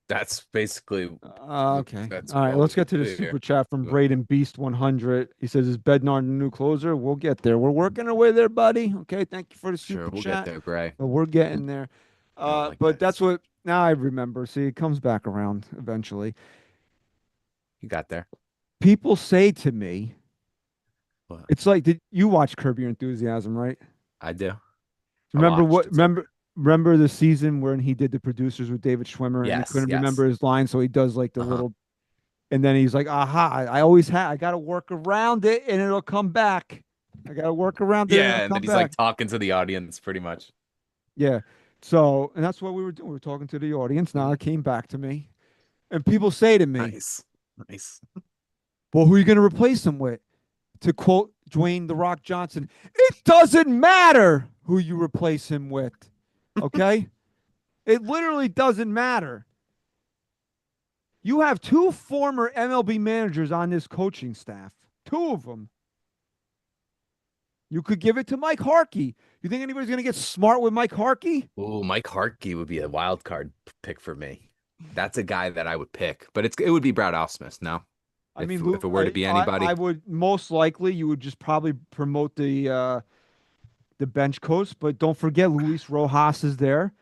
That's basically Okay. that's All right. all we Let's get could to the do super here. chat from Braden Beast 100. He says, "Is Bednar the new closer?" We'll get there. We're working our way there, buddy. Okay. Thank you for the Sure, super we'll get chat. there, Gray. But we're getting there. Oh my But that's goodness. what now I remember. See, it comes back around eventually. You got there. People say to me, What? it's like, did you watch Curb Your Enthusiasm, right? I do. I Remember watched. what? It's okay. Remember the season when he did the producers with David Schwimmer and he Yes, couldn't yes. remember his line, so he does like the Uh-huh. little, and then he's like, "Aha! I always had. I got to work around it, and it'll come back. I got to work around it, and it'll Yeah, and then come he's like back." talking to the audience pretty much. Yeah. So, and that's what we were doing. We were talking to the audience. Now it came back to me, and people say to me, Nice. Nice. "Well, who are you going to replace him with?" To quote Dwayne The Rock Johnson, "It doesn't matter who you replace him with." Okay? It literally doesn't matter. You have two former MLB managers on this coaching staff, two of them. You could give it to Mike Harkey. You think anybody's going to get smart with Mike Harkey? Ooh, Mike Harkey would be a wild card pick for me. That's a guy that I would pick, but it would be Brad Ausmus. No, I mean, if it were to be I anybody, would most likely you would just probably promote the bench coach, but don't forget Luis Rojas is there.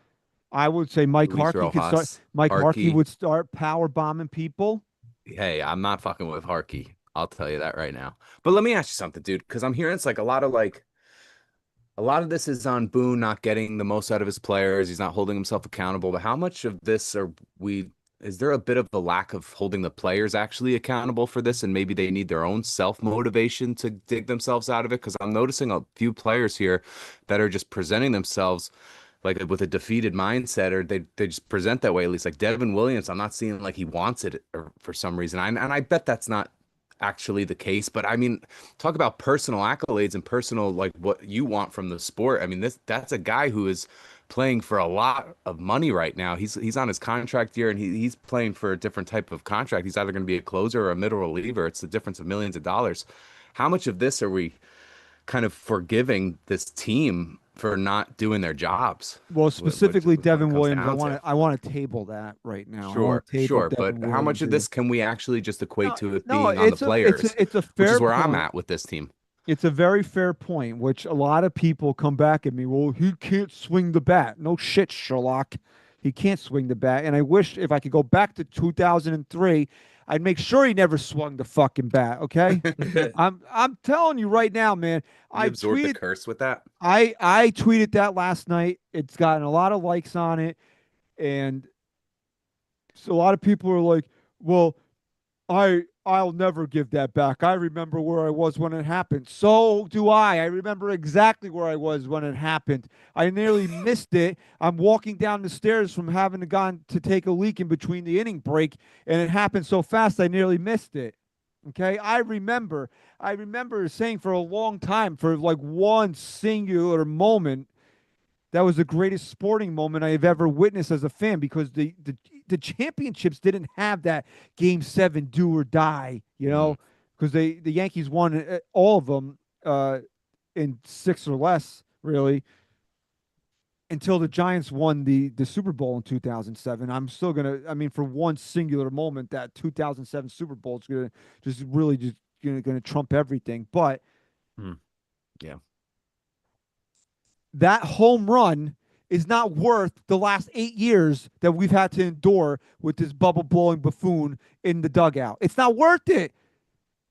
I would say Mike Luis Harkey could start. Rojas, Mike Harkey Harkey. would start power bombing people. Hey, I'm not fucking with Harkey. I'll tell you that right now. But let me ask you something, dude, because I'm hearing it's like a lot of this is on Boone not getting the most out of his players. He's not holding himself accountable. But how much of this is there a bit of a lack of holding the players actually accountable for this? And maybe they need their own self motivation to dig themselves out of it? Because I'm noticing a few players here that are just presenting themselves like with a defeated mindset, or they just present that way. At least like Devin Williams, I'm not seeing like he wants it or for some reason. And I bet that's not actually the case. But I mean, talk about personal accolades and personal like what you want from the sport. I mean, that's a guy who is playing for a lot of money right now. He's on his contract year and he's playing for a different type of contract. He's either going to be a closer or a middle reliever. It's the difference of millions of dollars. How much of this are we kind of forgiving this team for not doing their jobs? Well, specifically What it Devin comes Williams, down to. I want to table that right now. I Sure, want to table sure, Devin but how much Williams of here. this can we actually just equate No, to it no, being on the players, it's a which is fair where I'm point. at with this team? It's a very fair point, which a lot of people come back at me. Well, he can't swing the bat. No shit, Sherlock. He can't swing the bat. And I wish if I could go back to 2003, I'd make sure he never swung the fucking bat. Okay, I'm telling you right now, man. You I absorb the tweeted curse with that? I tweeted that last night. It's gotten a lot of likes on it, and so a lot of people are like, "Well, I'll never give that back. I remember where I was when it happened." So do I. I remember exactly where I was when it happened. I nearly missed it. I'm walking down the stairs from having to gone to take a leak in between the inning break, and it happened so fast I nearly missed it. Okay, I remember. I remember saying for a long time, for like one singular moment, that was the greatest sporting moment I have ever witnessed as a fan because the championships didn't have that game 7 do or die, Mm, because the Yankees won all of them in 6 or less, really, until the Giants won the Super Bowl in 2007. I'm still gonna, I mean, for one singular moment, that 2007 Super Bowl is gonna just really just gonna trump everything. But mm, yeah. that home run is not worth the last 8 years that we've had to endure with this bubble blowing buffoon in the dugout. It's not worth it.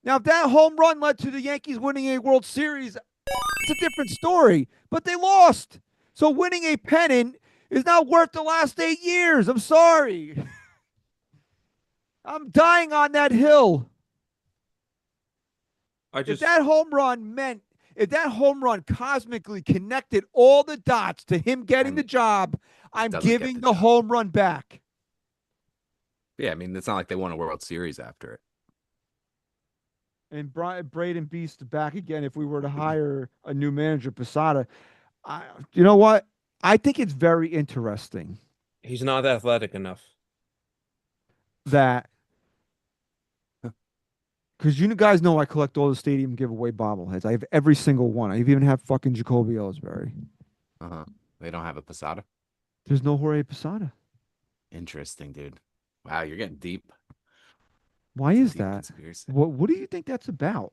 Now, if that home run led to the Yankees winning a World Series, it's a different story. But they lost. So winning a pennant is not worth the last 8 years. I'm sorry. I'm dying on that hill. If that home run meant, if that home run cosmically connected all the dots to him getting And the job, I'm doesn't get giving the the job. home run back. Yeah, I mean, it's not like they won a World Series after it. And Braden Beast back again. If we were to hire a new manager, Posada, you know what? I think it's very interesting He's not athletic enough. that because you guys know I collect all the stadium giveaway bobbleheads. I have every single one. I even have fucking Jacoby Ellsbury. Uh-huh. They don't have a Posada. There's no Jorge Posada. Interesting, dude. Wow, you're getting deep. Why It's a is deep that? conspiracy. What do you think that's about?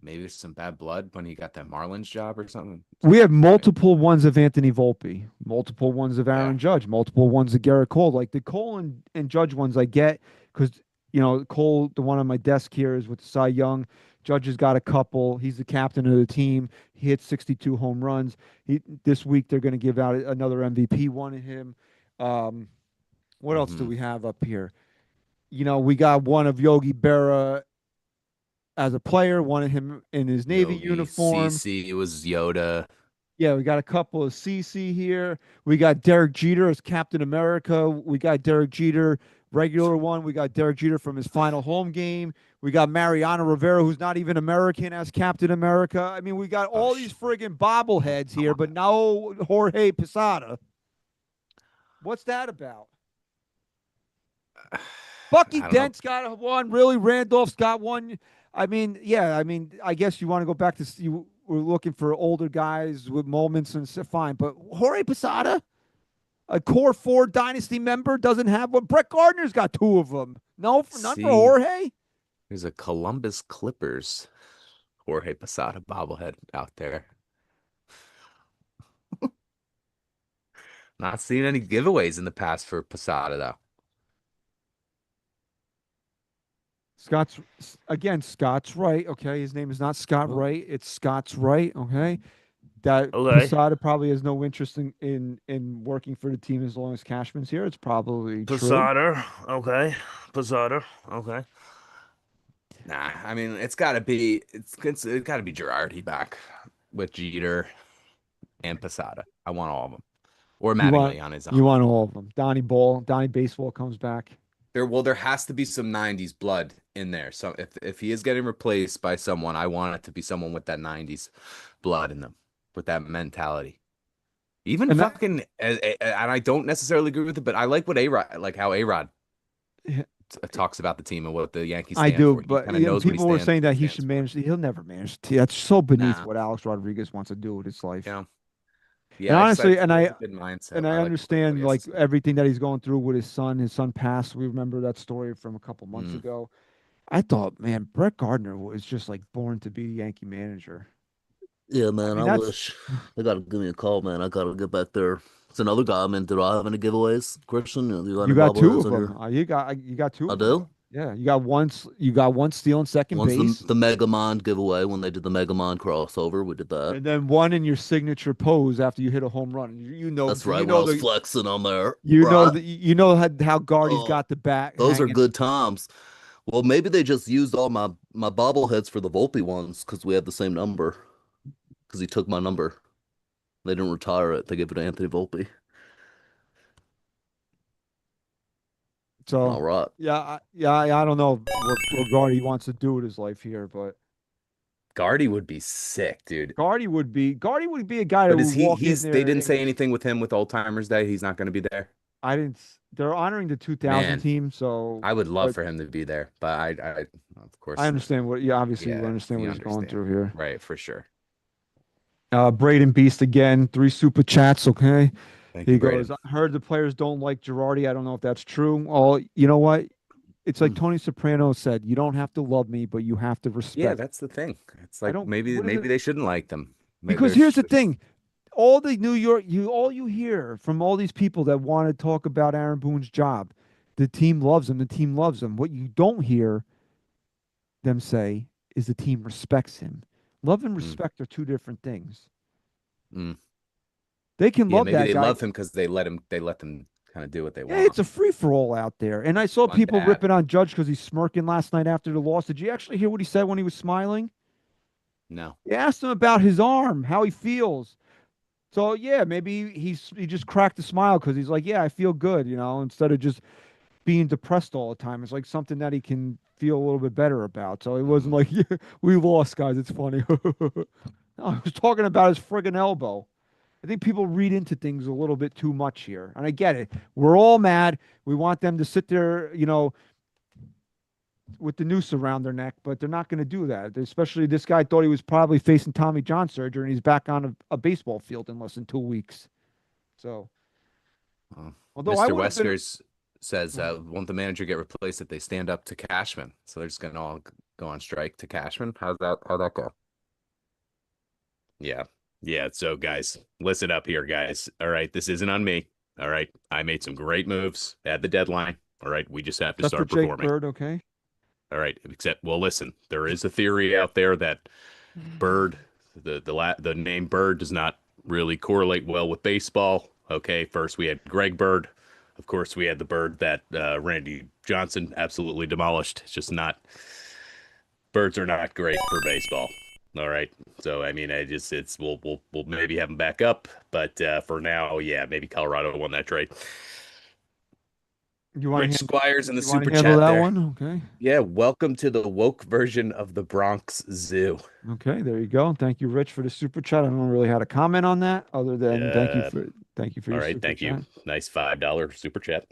Maybe there's some bad blood when he got that Marlins job or something. We have multiple ones of Anthony Volpe, multiple ones of Yeah. Aaron Judge, multiple ones of Garrett Cole. Like the Cole and Judge ones I get because, Cole, the one on my desk here is with Cy Young. Judge has got a couple. He's the captain of the team. He hit 62 home runs. This week they're going to give out another MVP one of him. What else do Hmm. we have up here? We got one of Yogi Berra as a player, one of him in his Navy Yogi, uniform. CC was Yoda. Yeah, we got a couple of CC here. We got Derek Jeter as Captain America. We got Derek Jeter, regular one. We got Derek Jeter from his final home game. We got Mariano Rivera, who's not even American, as Captain America. I mean, we got Oh, all these friggin' bobbleheads here, but no Jorge Posada. What's that about? Bucky I don't know. Dent's got one. Really, Randolph's got one. I mean, yeah. I mean, I guess you want to go back to you. We're looking for older guys with moments and stuff. Fine, but Jorge Posada, a core four dynasty member, doesn't have one. Brett Gardner's got two of them. No, not for See, Jorge. there's a Columbus Clippers Jorge Posada bobblehead out there. Not seeing any giveaways in the past for Posada though. Scott's right. Okay, his name is not Scott Oh. Wright. It's Scott's right. Okay, that Okay. Posada probably has no interest in working for the team as long as Cashman's here. It's probably true. Posada. Okay. Posada. Okay. Nah, I mean it's got to be Girardi back with Jeter and Posada. I want all of them, or You want Mattingly on his you own. want all of them. Donnie Baseball comes back. There has to be some '90s blood in there. So if he is getting replaced by someone, I want it to be someone with that '90s blood in them, with that mentality. Even And that, fucking, and I don't necessarily agree with it, but I like what A-Rod, like how A-Rod talks about the team and what the Yankees I stand do, for. He but kind of knows what he people were saying that he stands should for. manage. He'll never manage. That's so beneath Nah, what Alex Rodriguez wants to do with his life. you know, And yeah, honestly, he has a good mindset. and I I like what understand he has to like say. everything that he's going through with his son. His son passed. We remember that story from a couple months Mm. ago. I thought, man, Brett Gardner was just like born to be a Yankee manager. Yeah, I man. mean, I that's wish they gotta give me a call, man. I gotta get back there. It's another guy. I mean, do I have any giveaways, Christian? You got you any got two bobbleheads of on them. your? You got two I of them. do. Yeah, you got one stealing second One's base, the Mega Mind giveaway when they did the Mega Mind crossover. We did that. and then one in your signature pose after you hit a home run. You know That's because right. you When I know was the flexing on there, you know right? the you know how Guardy's Oh, got the bat those are hanging. good times. Well, maybe they just used all my bobbleheads for the Volpe ones because we had the same number. Because he took my number. They didn't retire it. They gave it to Anthony Volpe. So All right. I don't know what Guardy wants to do with his life here, but Guardy would be sick, dude. Guardy would be a guy that But is would walk in they there didn't and say anything with him with Old Timers Day. He's not going to be there. I didn't. They're honoring the 2000 Man, team, so I would love but for him to be there, but of I course, understand what. Yeah, obviously we yeah, understand you what he's going understand. through here. Right, for sure. Braden Beast again, 3 super chats. Okay, Thank he you, goes. Braden. I heard the players don't like Girardi. I don't know if that's true. Well, you know what? It's like Mm. Tony Soprano said, you don't have to love me, but you have to Yeah, respect. that's the thing. It's I like don't. What is maybe it? they shouldn't like them. Because here's the thing. All the New York, all you hear from all these people that want to talk about Aaron Boone's job, the team loves him. The team loves him. What you don't hear them say is the team respects him. Love and Mm, respect are two different things. mm. They can Yeah, love maybe that they guy. love him because they let them kind of do what they Yeah, want. it's a free for all out there. And I saw Fun people dad. ripping on Judge because he's smirking last night after the loss. Did you actually hear what he said when he was smiling? No. He asked him about his arm, how he feels. So yeah, maybe he just cracked a smile because he's like, yeah, I feel good, instead of just being depressed all the time. It's like something that he can feel a little bit better about. So it wasn't Mm. like, yeah, we lost, guys. It's funny. No, I was talking about his friggin' elbow. I think people read into things a little bit too much here. And I get it. We're all mad. We want them to sit there, with the noose around their neck, but they're not going to do that. Especially this guy thought he was probably facing Tommy John surgery and he's back on a baseball field in less than 2 weeks. So, Well, although I Mr. would have been, Wesker's says won't the manager get replaced if they stand up to Cashman? So they're just gonna all go on strike to Cashman. How'd that go? Yeah. Yeah. So guys, listen up here, guys. All right. This isn't on me. All right. I made some great moves at the deadline. All right. We just have to That's for start Jake performing. Bird, okay? All right. Except, well, listen, there is a theory out there that Bird, the name Bird does not really correlate well with baseball. Okay. First, we had Greg Bird. Of course, we had the Bird that Randy Johnson absolutely demolished. It's just not, birds are not great for baseball. All right. So I mean, we'll maybe have them back up, but for now, yeah, maybe Colorado won that trade. You want Rich to Squires in the super handle chat that there. one? Okay. Yeah, welcome to the woke version of the Bronx Zoo. Okay, there you go. Thank you, Rich, for the super chat. I don't really have a comment on that other than thank you for All your right, super thank chat. you. Nice $5 super chat.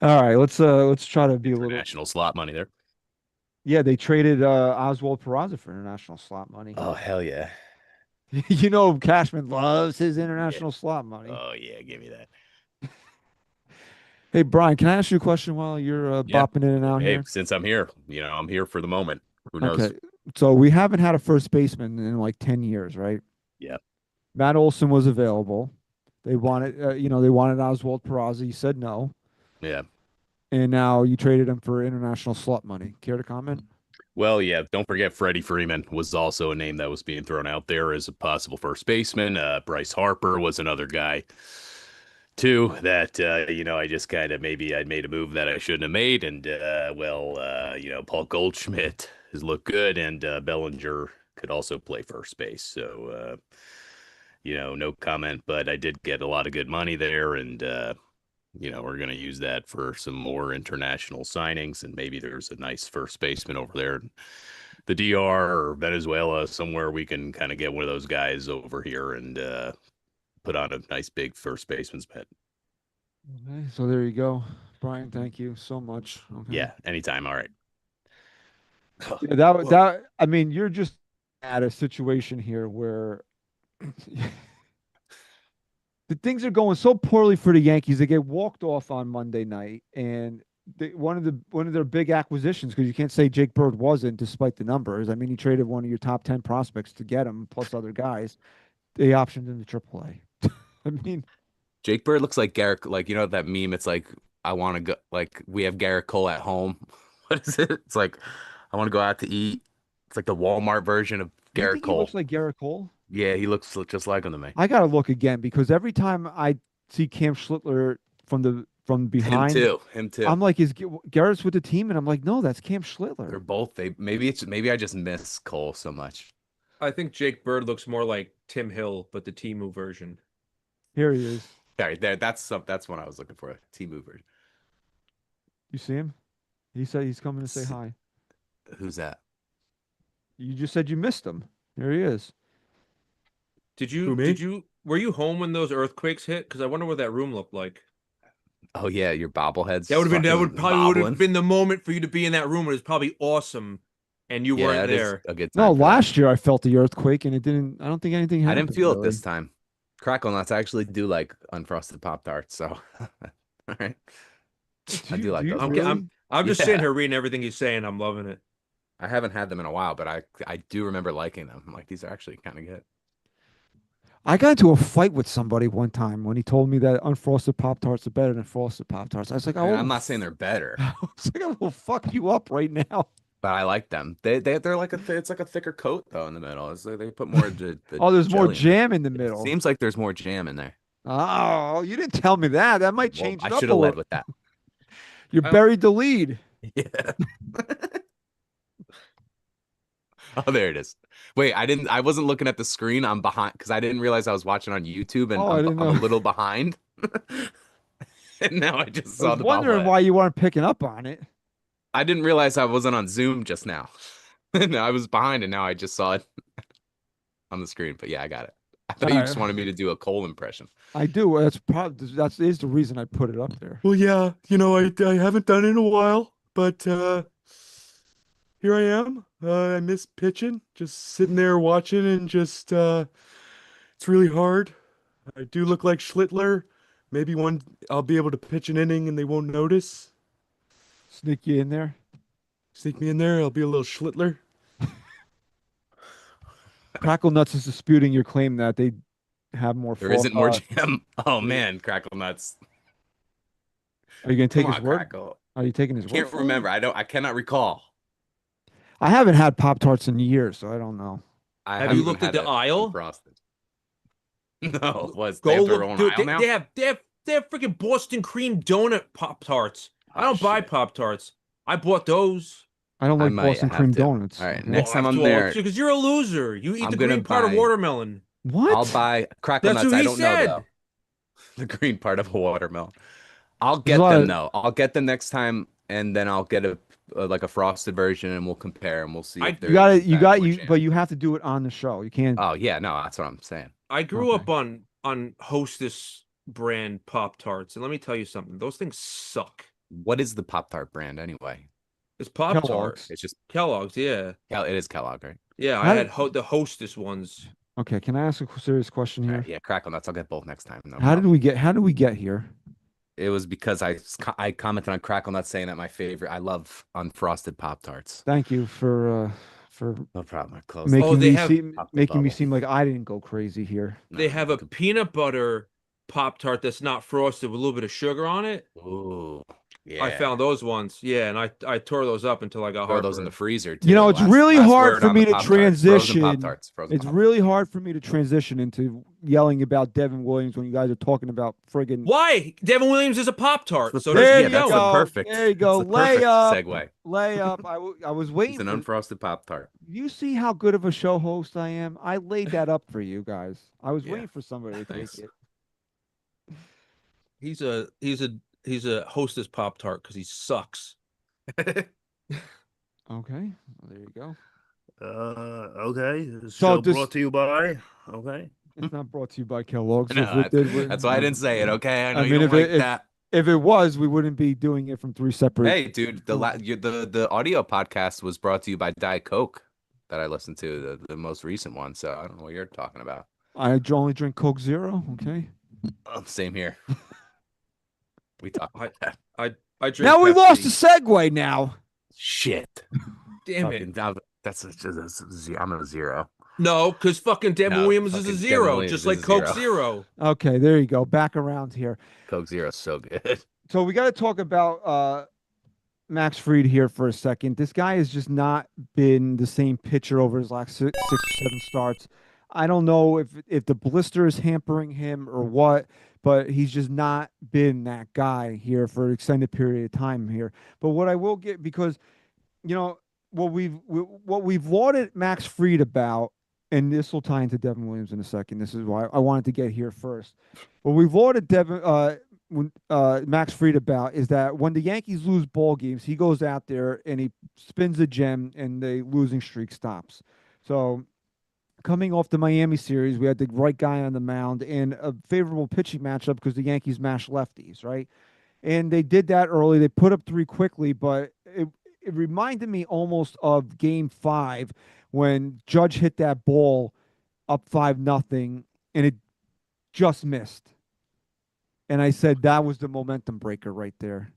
All right, let's try to be a little. International slot money there. Yeah, they traded Oswald Peraza for international slot money. Oh hell yeah. You know, Cashman loves his international slot money. Oh yeah, give me that. Hey, Brian, can I ask you a question while you're Yeah. bopping in and out Hey, here? since I'm here, I'm here for the moment. Who knows? Okay, so we haven't had a first baseman in like 10 years, right? Yeah. Matt Olson was available. They wanted, they wanted Oswald Peraza. You said no, Yeah. and now you traded him for international slot money. Care to comment? Well, yeah, don't forget Freddie Freeman was also a name that was being thrown out there as a possible first baseman. Bryce Harper was another guy too that I just kind of maybe I'd made a move that I shouldn't have made, and Paul Goldschmidt has looked good, and Bellinger could also play first base. So no comment, but I did get a lot of good money there, and we're going to use that for some more international signings, and maybe there's a nice first baseman over there in the DR or Venezuela somewhere. We can kind of get one of those guys over here and put on a nice big first baseman's bet. Okay, so there you go, Brian. Thank you so much. Okay. Yeah, anytime. All right. Yeah, I mean, you're just at a situation here where the things are going so poorly for the Yankees. They get walked off on Monday night, and one of their big acquisitions, because you can't say Jake Bird wasn't, despite the numbers. I mean, he traded one of your top 10 prospects to get him, plus other guys. They optioned him to AAA. I mean, Jake Bird looks like Garrett, like that meme. It's like I want to go, like we have Garrett Cole at home. What is it? It's like I want to go out to eat. It's like the Walmart version of you Garrett think he Cole. looks like Garrett Cole? Yeah, he looks just like him to me. I gotta look again because every time I see Cam Schlittler from behind, Him too. I'm like, is Garrett's with the team? And I'm like, no, that's Cam Schlittler. They're both. Maybe I just miss Cole so much. I think Jake Bird looks more like Tim Hill, but the Timu version. Here he is. Sorry, that's what I was looking for. Timu version. You see him? He said he's coming to say hi. Who's that? You just said you missed him. Here he is. Were you home when those earthquakes hit? Because I wonder what that room looked like. Oh yeah, your bobbleheads. That would have been the moment for you to be in that room. It was probably awesome, and you weren't there. A good No, time last year I felt the earthquake, and it didn't. I don't think anything happened. I didn't feel it really. this time. Crackle Nuts. I actually do like unfrosted Pop-Tarts. So, all right. I do like those. I'm just sitting here reading everything he's saying. I'm loving it. I haven't had them in a while, but I do remember liking them. I'm like, these are actually kind of good. I got into a fight with somebody one time when he told me that unfrosted Pop-Tarts are better than frosted Pop-Tarts. I was like, I'm not saying they're better. I was like, I will fuck you up right now. But I like them. They're like it's like a thicker coat though in the middle. It's like they put more. There's more jelly jam in the middle. It seems like there's more jam in there. Oh, you didn't tell me that. That might change it up. I should have led with that. You buried the lead. Yeah. Oh, there it is. Wait, I wasn't looking at the screen. I'm behind because I didn't realize I was watching on YouTube, and I'm a little behind. And now I just saw I was wondering why you weren't picking up on it. I didn't realize I wasn't on Zoom just now. No, I was behind, and now I just saw it on the screen. But yeah, I got it. I thought you just wanted me to do a Cole impression. I do. That is the reason I put it up there. Well, yeah, I haven't done it in a while, but here I am. I miss pitching, just sitting there watching, and just it's really hard. I do look like Schlittler, Maybe I'll be able to pitch an inning and they won't notice. Sneak you in there. Sneak me in there. I'll be a little Schlittler. Crackle Nuts is disputing your claim that they have more. There isn't more jam. Oh man, Crackle Nuts. Are you gonna take Come his on, word? Crackle. Are you taking his word? Can't remember. I cannot recall. I haven't had Pop Tarts in years, so I don't know. I Have haven't you even looked at had the it aisle? unfrosted. No, was Go they have their look, own dude. aisle now? They have freaking Boston cream donut Pop Tarts. I don't buy shit. Pop Tarts. I bought those. I don't I like might Boston have cream to. donuts. All right, okay? next time I'm there, because you're a loser. You eat I'm the gonna green part of buy- watermelon. What? I'll buy Crackle That's Nuts. what I he don't know said. though. The green part of a watermelon. I'll There's a get lot them of- though. I'll get them next time, and then I'll get like a frosted version, and we'll compare, and we'll see if You got there's it. You that got more you, jam. but you have to do it on the show. You can't. Oh yeah, no, that's what I'm saying. I grew Okay. up on Hostess brand Pop Tarts, and let me tell you something. Those things suck. What is the Pop-Tart brand anyway? It's Pop Tart. Kellogg's. It's just Kellogg's, yeah. it is Kellogg, right? Yeah, How I did- had the Hostess ones. Okay, can I ask a serious question All here? right, yeah, Crackle Nuts. I'll get both next time. No How did problem. we get? How did we get here? It was because I commented on Crackle Nuts saying that I love unfrosted Pop-Tarts. Thank you for No problem. Close. making they me have- seem Pop the making me bubble. seem like I didn't go crazy here. They have a peanut butter Pop Tart that's not frosted with a little bit of sugar on it. Ooh, yeah. I found those ones. Yeah, and I tore those up until I got Throw those in the heartburn. freezer. Too. You know, it's really last hard word for on me the to Pop-Tarts. Frozen transition. Pop-Tarts. Frozen It's Pop-Tarts. really hard for me to transition into yelling about Devin Williams when you guys are talking about friggin' Why? Devin Williams is a Pop Tart. That's So the does There yeah, you that's go. the perfect. There you go. That's the perfect Layup. segue. layup. I was It's waiting an for. unfrosted Pop-Tart. You see how good of a show host I am? I laid that up for you guys. I was Yeah. waiting for somebody to take Thanks. it. he's a Hostess Pop Tart because he sucks. Okay, well, there you go. Okay. This So show this- brought to you by. Okay. It's not brought to you by Kellogg's. No, If it did, we- that's why I didn't say it. Okay, I know I you mean, don't if like it- that. If it was, we wouldn't be doing it from three separate. Hey, dude, the audio podcast was brought to you by Diet Coke that I listened to, the most recent one. So I don't know what you're talking about. I only drink Coke Zero. Okay. Same here. We talked about that. I drink Now we Pepsi. lost the segue. Now. Shit. Damn Fucking- it. now that's I'm at a zero. No, because fucking Devin No, Williams is a fucking Devin zero, Williams just is like a Coke zero. Zero. Okay, there you go. Back around here. Coke Zero is so good. So we got to talk about Max Fried here for a second. This guy has just not been the same pitcher over his last six or seven starts. I don't know if the blister is hampering him or what, but he's just not been that guy here for an extended period of time here. But what I will get, because what we've lauded Max Fried about, and this will tie into Devin Williams in a second. This is why I wanted to get here first. What we've lauded Max Fried about is that when the Yankees lose ball games, he goes out there and he spins a gem, and the losing streak stops. So coming off the Miami series, we had the right guy on the mound and a favorable pitching matchup because the Yankees mashed lefties, right? And they did that early. They put up three quickly, but it reminded me almost of Game 5 when Judge hit that ball up 5-0 and it just missed. And I said that was the momentum breaker right there,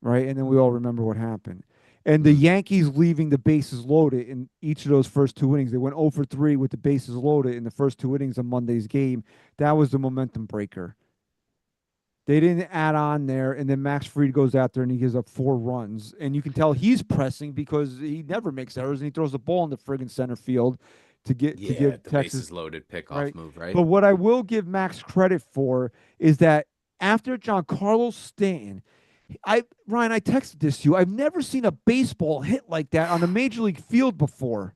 right? And then we all remember what happened. And the Yankees leaving the bases loaded in each of those first two innings. They went 0 for 3 with the bases loaded in the first two innings of Monday's game. That was the momentum breaker. They didn't add on there, and then Max Fried goes out there and he gives up 4 runs. And you can tell he's pressing because he never makes errors, and he throws the ball in the friggin' center field to give the Texas bases loaded pickoff right. move, right? But what I will give Max credit for is that after Giancarlo Stanton, Ryan, I texted this to you. I've never seen a baseball hit like that on a major league field before.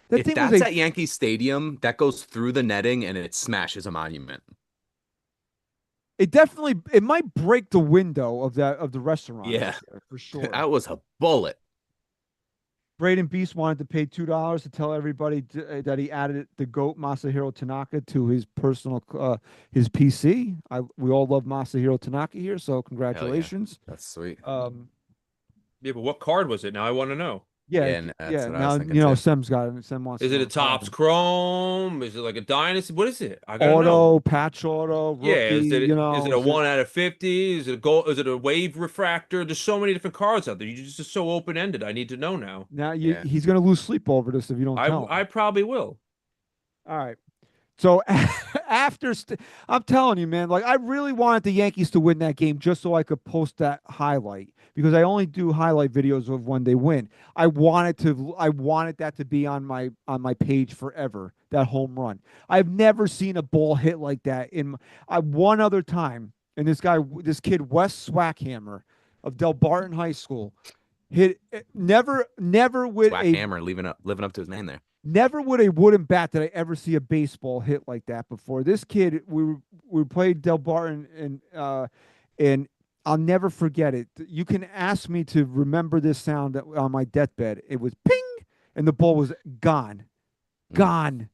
If that's at Yankee Stadium, that goes through the netting and it smashes a monument. It might break the window of the restaurant. Yeah. right there, for sure. That was a bullet. Braden Beast wanted to pay $2 to tell everybody that he added the GOAT Masahiro Tanaka to his personal his PC. We all love Masahiro Tanaka here, so congratulations. That's sweet. Yeah, but what card was it? Now I want to know. Yeah, Yeah, that's yeah. what I was Now thinking too. Sem's got it. Sem wants Is to it know a the Topps carbon. Chrome? Is it like a Dynasty? What is it? I gotta know. Auto, patch auto, Yeah, rookie. is it a 1 out of 50? Is it a gold? Is it a wave refractor? There's so many different cards out there. You just so open ended. I need to know now. Now Yeah. he's gonna lose sleep over this if you don't I tell him. I probably will. All right. So I'm telling you, man, like I really wanted the Yankees to win that game just so I could post that highlight because I only do highlight videos of when they win. I wanted that to be on my page forever. That home run. I've never seen a ball hit like that one other time, and this kid Wes Swackhammer of Del Barton High School hit never with Whack a Hammer living up to his name there. Never with a wooden bat did I ever see a baseball hit like that before. This kid, we played Del Barton, and I'll never forget it. You can ask me to remember this sound on my deathbed. It was ping, and the ball was gone, gone.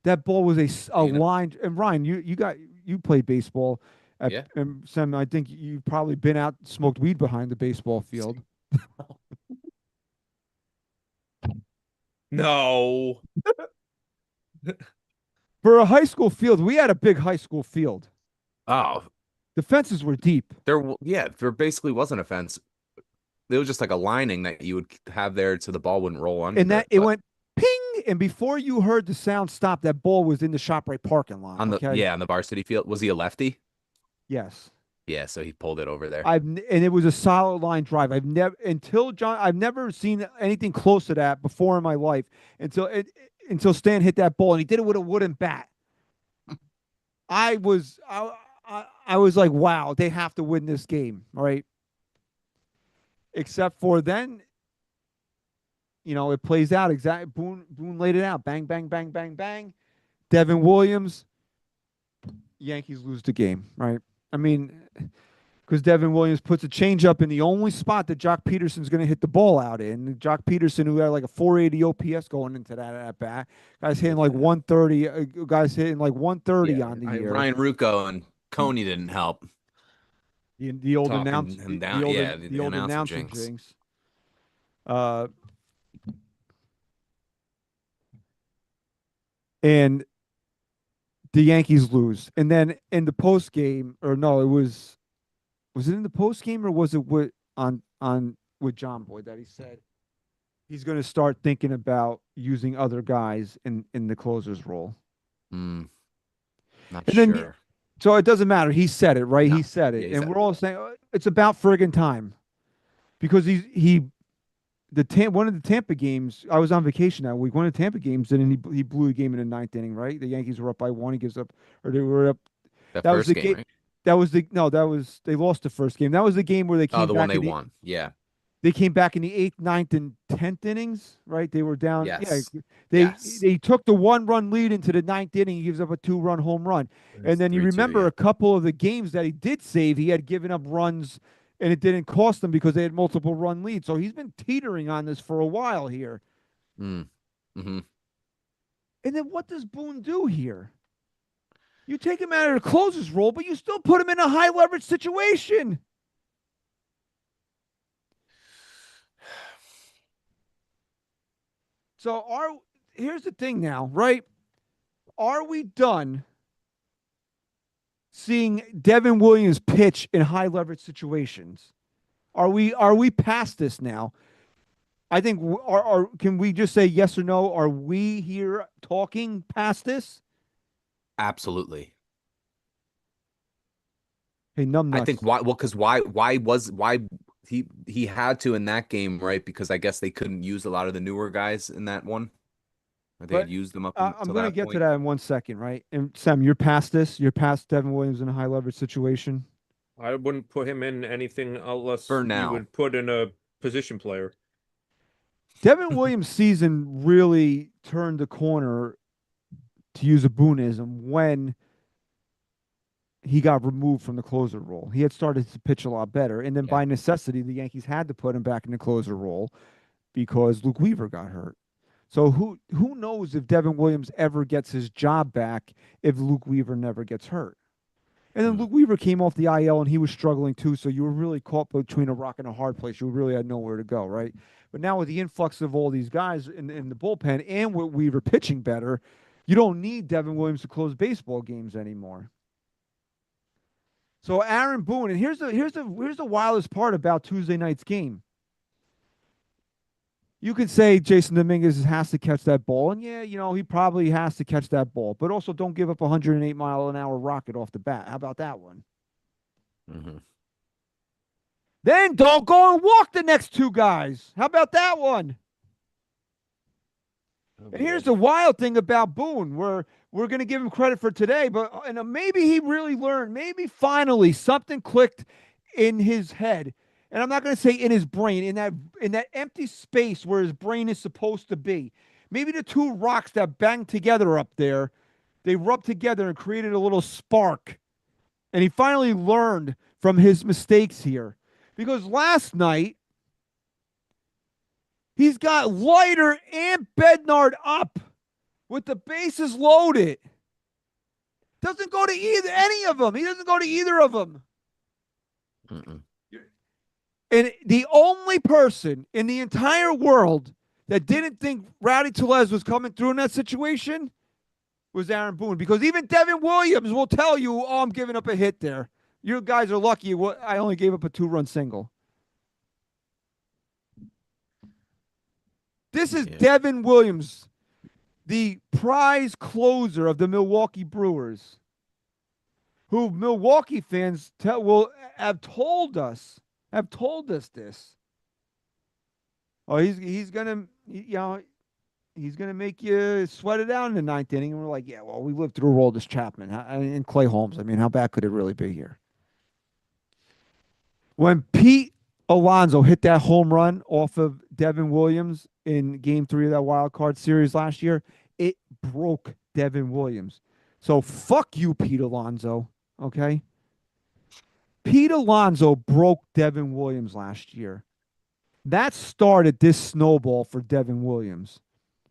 That ball was a line. And Ryan, you played baseball. Yeah. And Sam, I think you've probably been out smoked weed behind the baseball field. No. For a high school field, we had a big high school field. Oh, The fences were deep. there basically wasn't a fence. It was just like a lining that you would have there so the ball wouldn't roll under. And that it went ping, and before you heard the sound stop, that ball was in the ShopRite parking lot. on the okay? on the varsity field. Was he a lefty? Yes. Yeah, so he pulled it over there. And it was a solid line drive. I've never seen anything close to that before in my life until Stan hit that ball, and he did it with a wooden bat. I was like, wow, they have to win this game, all right? Except for then, it plays out exactly. Boone laid it out. Bang, bang, bang, bang, bang. Devin Williams. Yankees lose the game, right? I mean, because Devin Williams puts a changeup in the only spot that Jock Peterson's going to hit the ball out in. Jock Peterson, who had like a 480 OPS going into that at bat, guys hitting like 130. Guys hitting like 130 on the year. Ryan Rucco and Coney didn't help. The old Talking announce, him the down. old, Yeah, the the old announcer announcer jinx. jinx. And the Yankees lose. And then in the post game, or no, was it in the post game or was it with with John Boy that he said he's going to start thinking about using other guys in the closer's role. Not And then sure. So it doesn't matter. He said it, right? No. He said it. Yeah, he And said we're all saying it's about friggin' time. Because one of the Tampa games, I was on vacation that week. One of the Tampa games, and he blew the game in the ninth inning, right? The Yankees were up by one. He gives up, or they were up. That was first the game, game. right? They lost the first game. That was the game where they came Oh, the one back. they won. Yeah. They came back in the 8th, 9th, and 10th innings, right? They were down. Yes. Yeah, Yes. they took the 1-run lead into the 9th inning. He gives up a 2-run home run. And then you 3-2, remember yeah. a couple of the games that he did save, he had given up runs, and it didn't cost them because they had multiple run leads. So he's been teetering on this for a while here. Mm-hmm. And then what does Boone do here? You take him out of the closer's role, but you still put him in a high leverage situation. So here's the thing now, right? Are we done seeing Devin Williams pitch in high leverage situations? Are we past this now? I think can we just say yes or no? Are we here talking past this? Absolutely. Hey, numbnuts. I think why? Well, because why he had to in that game, right? Because I guess they couldn't use a lot of the newer guys in that one. Or they had used them up I'm until going to that get point. to that in 1 second, right? And Sam, you're past this. You're past Devin Williams in a high leverage situation. I wouldn't put him in anything unless For you now. would put in a position player. Devin Williams' season really turned the corner, to use a Booneism, when he got removed from the closer role. He had started to pitch a lot better, and then by necessity, the Yankees had to put him back in the closer role because Luke Weaver got hurt. So who knows if Devin Williams ever gets his job back if Luke Weaver never gets hurt? And then Luke Weaver came off the IL and he was struggling too. So you were really caught between a rock and a hard place. You really had nowhere to go, right? But now with the influx of all these guys in the bullpen and with Weaver pitching better, you don't need Devin Williams to close baseball games anymore. So Aaron Boone, and here's the wildest part about Tuesday night's game. You could say Jason Dominguez has to catch that ball, and yeah, he probably has to catch that ball, but also don't give up a 108-mile-an-hour rocket off the bat. How about that one? Mm-hmm. Then don't go and walk the next two guys. How about that one? And here's the wild thing about Boone. We're going to give him credit for today, but maybe he really learned. Maybe finally something clicked in his head. And I'm not going to say in his brain, in that empty space where his brain is supposed to be. Maybe the two rocks that banged together up there, they rubbed together and created a little spark. And he finally learned from his mistakes here. Because last night, he's got Leiter and Bednard up with the bases loaded. Doesn't go to any of them. He doesn't go to either of them. Mm-mm. And the only person in the entire world that didn't think Rowdy Tellez was coming through in that situation was Aaron Boone. Because even Devin Williams will tell you, oh, I'm giving up a hit there. You guys are lucky. I only gave up a 2-run single. This is Devin Williams, the prize closer of the Milwaukee Brewers, who Milwaukee fans have told us this. Oh, he's gonna make you sweat it out in the ninth inning, and we're like, yeah, well, we lived through Aroldis Chapman and Clay Holmes. I mean, how bad could it really be here? When Pete Alonso hit that home run off of Devin Williams in Game 3 of that wild card series last year, it broke Devin Williams. So fuck you, Pete Alonso. Okay. Pete Alonso broke Devin Williams last year. That started this snowball for Devin Williams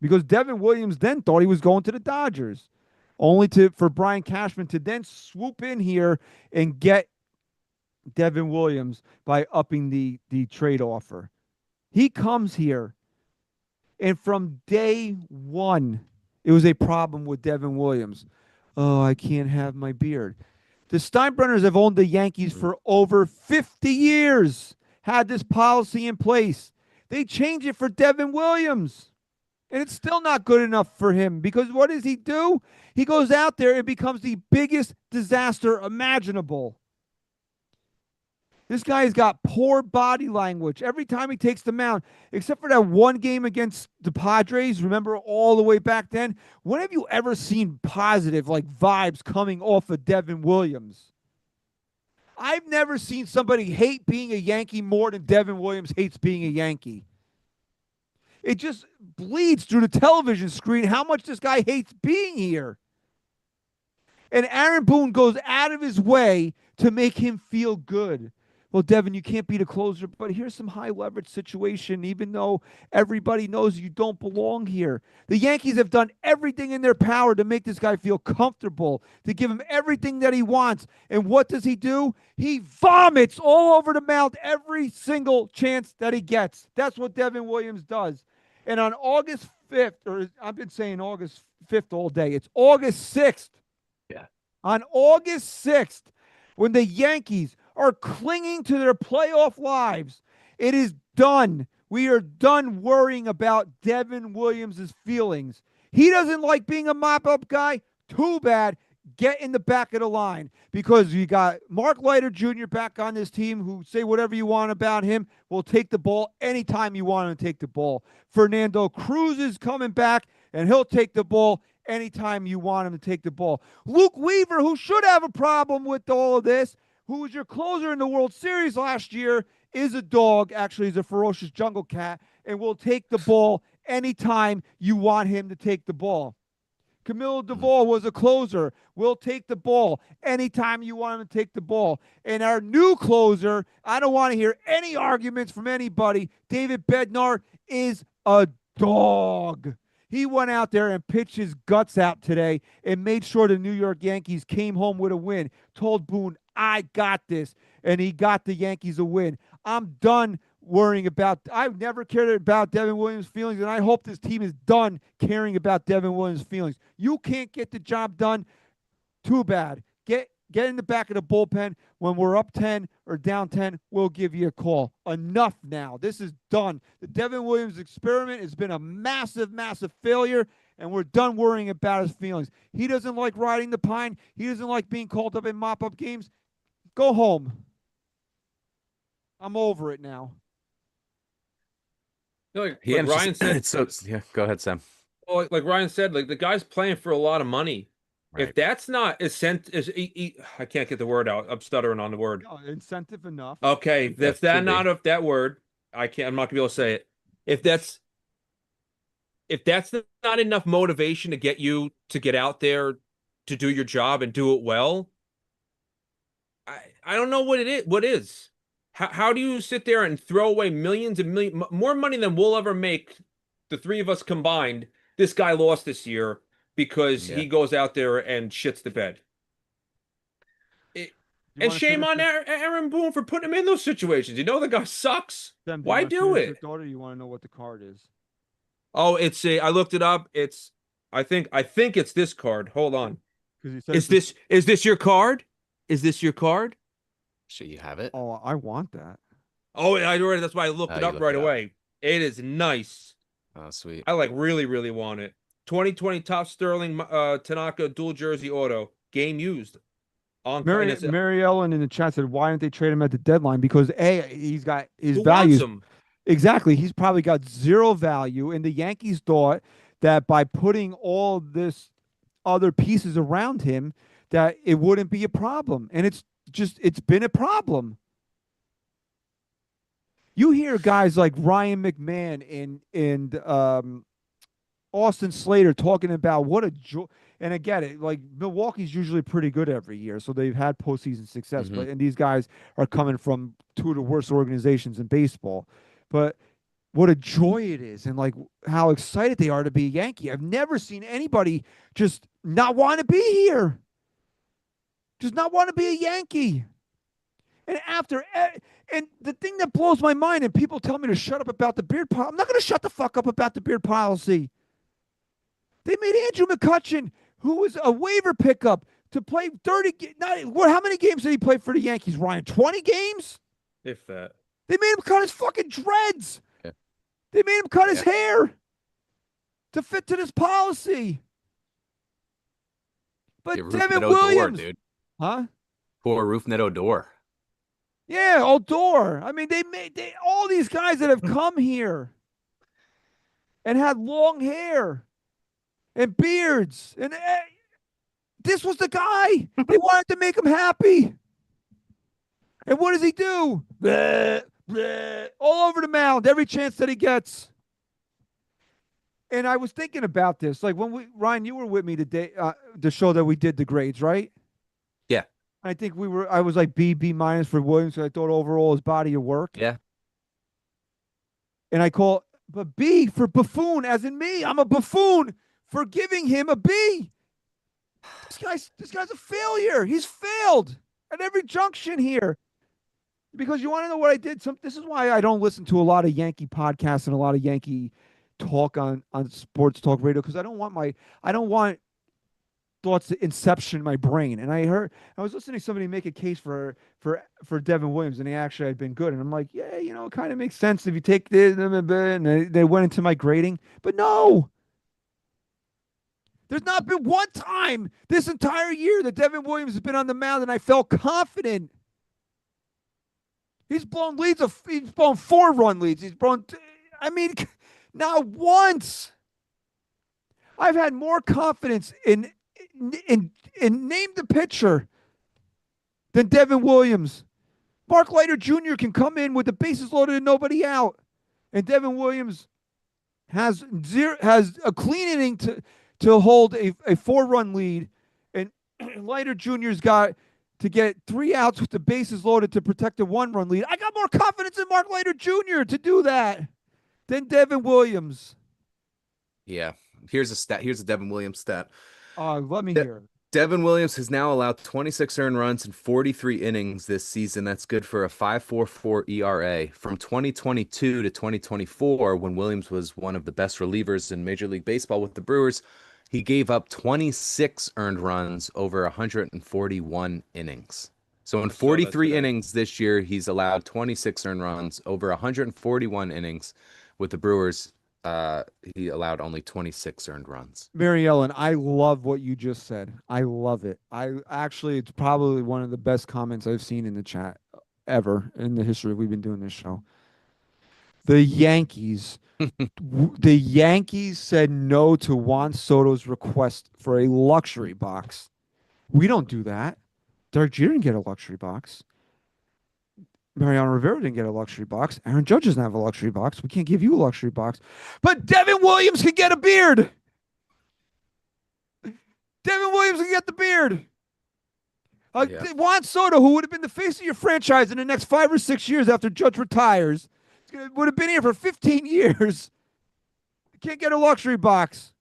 because Devin Williams then thought he was going to the Dodgers, only for Brian Cashman to then swoop in here and get Devin Williams by upping the trade offer. He comes here, and from day one, it was a problem with Devin Williams. Oh, I can't have my beard. The Steinbrenners have owned the Yankees for over 50 years, had this policy in place. They change it for Devin Williams, and it's still not good enough for him because what does he do? He goes out there and becomes the biggest disaster imaginable. This guy's got poor body language every time he takes the mound, except for that one game against the Padres. Remember all the way back then? When have you ever seen positive vibes coming off of Devin Williams? I've never seen somebody hate being a Yankee more than Devin Williams hates being a Yankee. It just bleeds through the television screen how much this guy hates being here. And Aaron Boone goes out of his way to make him feel good. Well, Devin, you can't be the closer, but here's some high leverage situation, even though everybody knows you don't belong here. The Yankees have done everything in their power to make this guy feel comfortable, to give him everything that he wants. And what does he do? He vomits all over the mound every single chance that he gets. That's what Devin Williams does. And on August 5th, or I've been saying August 5th all day, it's August 6th. Yeah. On August 6th, when the Yankees are clinging to their playoff lives, it is done. We are done worrying about Devin Williams' feelings. He doesn't like being a mop-up guy. Too bad. Get in the back of the line because you got Mark Leiter Jr. back on this team who say whatever you want about him. Will take the ball anytime you want him to take the ball. Fernando Cruz is coming back, and he'll take the ball anytime you want him to take the ball. Luke Weaver, who should have a problem with all of this, who was your closer in the World Series last year, is a dog. Actually, he's a ferocious jungle cat and will take the ball anytime you want him to take the ball. Camilo Duvall was a closer. Will take the ball anytime you want him to take the ball. And our new closer, I don't want to hear any arguments from anybody. David Bednar is a dog. He went out there and pitched his guts out today and made sure the New York Yankees came home with a win. Told Boone, I got this. And he got the Yankees a win. I'm done worrying about – I've never cared about Devin Williams' feelings, and I hope this team is done caring about Devin Williams' feelings. You can't get the job done. Too bad. Get in the back of the bullpen. When we're up 10 or down 10, we'll give you a call. Enough now. This is done. The Devin Williams experiment has been a massive, massive failure, and we're done worrying about his feelings. He doesn't like riding the pine. He doesn't like being called up in mop-up games. Go home. I'm over it now. Like Ryan said. Yeah, go ahead, Sam. Well, like Ryan said, like the guy's playing for a lot of money. Right. If that's not I can't get the word out. I'm stuttering on the word. No, incentive enough. Okay, if that not of that word, I'm not gonna be able to say it. If that's not enough motivation to get you to get out there to do your job and do it well, I don't know what it is. What is? How do you sit there and throw away millions and millions more money than we'll ever make, the three of us combined? This guy lost this year because he goes out there and shits the bed. And shame on Aaron Boone for putting him in those situations. You know the guy sucks. Sam, Why do it? Daughter, you want to know what the card is? Oh, I looked it up. I think it's this card. Hold on. Is this your card? Is this your card? Should you have it? Oh, I want that. Oh, that's why I looked it up right away. It is nice. Oh, sweet. I really, really want it. 2020 Top Sterling Tanaka dual jersey auto. Game used. Mary Ellen in the chat said, why didn't they trade him at the deadline? Because he's got his values. Exactly. He's probably got zero value. And the Yankees thought that by putting all this other pieces around him, that it wouldn't be a problem. And it's been a problem. You hear guys like Ryan McMahon and Austin Slater talking about what a joy. And I get it. Like Milwaukee's usually pretty good every year, so they've had postseason success. Mm-hmm. But and these guys are coming from two of the worst organizations in baseball. But what a joy it is, and like how excited they are to be a Yankee. I've never seen anybody just not want to be here, just not want to be a Yankee. And and the thing that blows my mind, and people tell me to shut up about the beard policy. I'm not going to shut the fuck up about the beard policy. They made Andrew McCutchen, who was a waiver pickup, to play 30. How many games did he play for the Yankees, Ryan? 20 games? If that. They made him cut his fucking dreads. Yeah. They made him cut his hair to fit to this policy. But Devin Williams, dude. Huh? Poor Rougned Odor. Yeah, Odor. I mean, all these guys that have come here and had long hair and beards, and this was the guy. They wanted to make him happy. And what does he do? Bleh, bleh, all over the mound every chance that he gets. And I was thinking about this, like when Ryan, you were with me today, the show that we did the grades, right? Yeah. I think I was like B minus for Williams. So I thought overall his body of work. Yeah. And but B for buffoon, as in me. I'm a buffoon for giving him a B. This guy's a failure. He's failed at every junction here. Because you want to know what I did? This is why I don't listen to a lot of Yankee podcasts and a lot of Yankee talk on sports talk radio, because I don't want thoughts to inception my brain. And I was listening to somebody make a case for Devin Williams, and he actually had been good. And I'm like, yeah, it kind of makes sense if you take this, and they went into my grading. But no. There's not been one time this entire year that Devin Williams has been on the mound and I felt confident. He's blown leads. He's blown 4-run leads. Not once. I've had more confidence in name the pitcher than Devin Williams. Mark Leiter Jr. can come in with the bases loaded and nobody out, and Devin Williams has a clean inning to hold a 4-run lead, and Leiter Jr.'s got to get 3 outs with the bases loaded to protect a 1-run lead. I got more confidence in Mark Leiter Jr. to do that than Devin Williams. Yeah, Here's a stat. Here's a Devin Williams stat. Let me De- hear it. Devin Williams has now allowed 26 earned runs in 43 innings this season. That's good for a 5.44 ERA. From 2022 to 2024, when Williams was one of the best relievers in Major League Baseball with the Brewers, he gave up 26 earned runs over 141 innings. So in I saw that 43 today. innings this year, he's allowed 26 earned runs over 141 innings with the Brewers. He allowed only 26 earned runs. Mary Ellen, I love what you just said. I love it. It's probably one of the best comments I've seen in the chat ever in the history we've been doing this show. The Yankees said no to Juan Soto's request for a luxury box. We don't do that. Derek Jeter didn't get a luxury box. Mariano Rivera didn't get a luxury box. Aaron Judge doesn't have a luxury box. We can't give you a luxury box. But Devin Williams can get a beard. Devin Williams can get the beard. Yeah. Juan Soto, who would have been the face of your franchise in the next 5 or 6 years after Judge retires, would have been here for 15 years. Can't get a luxury box.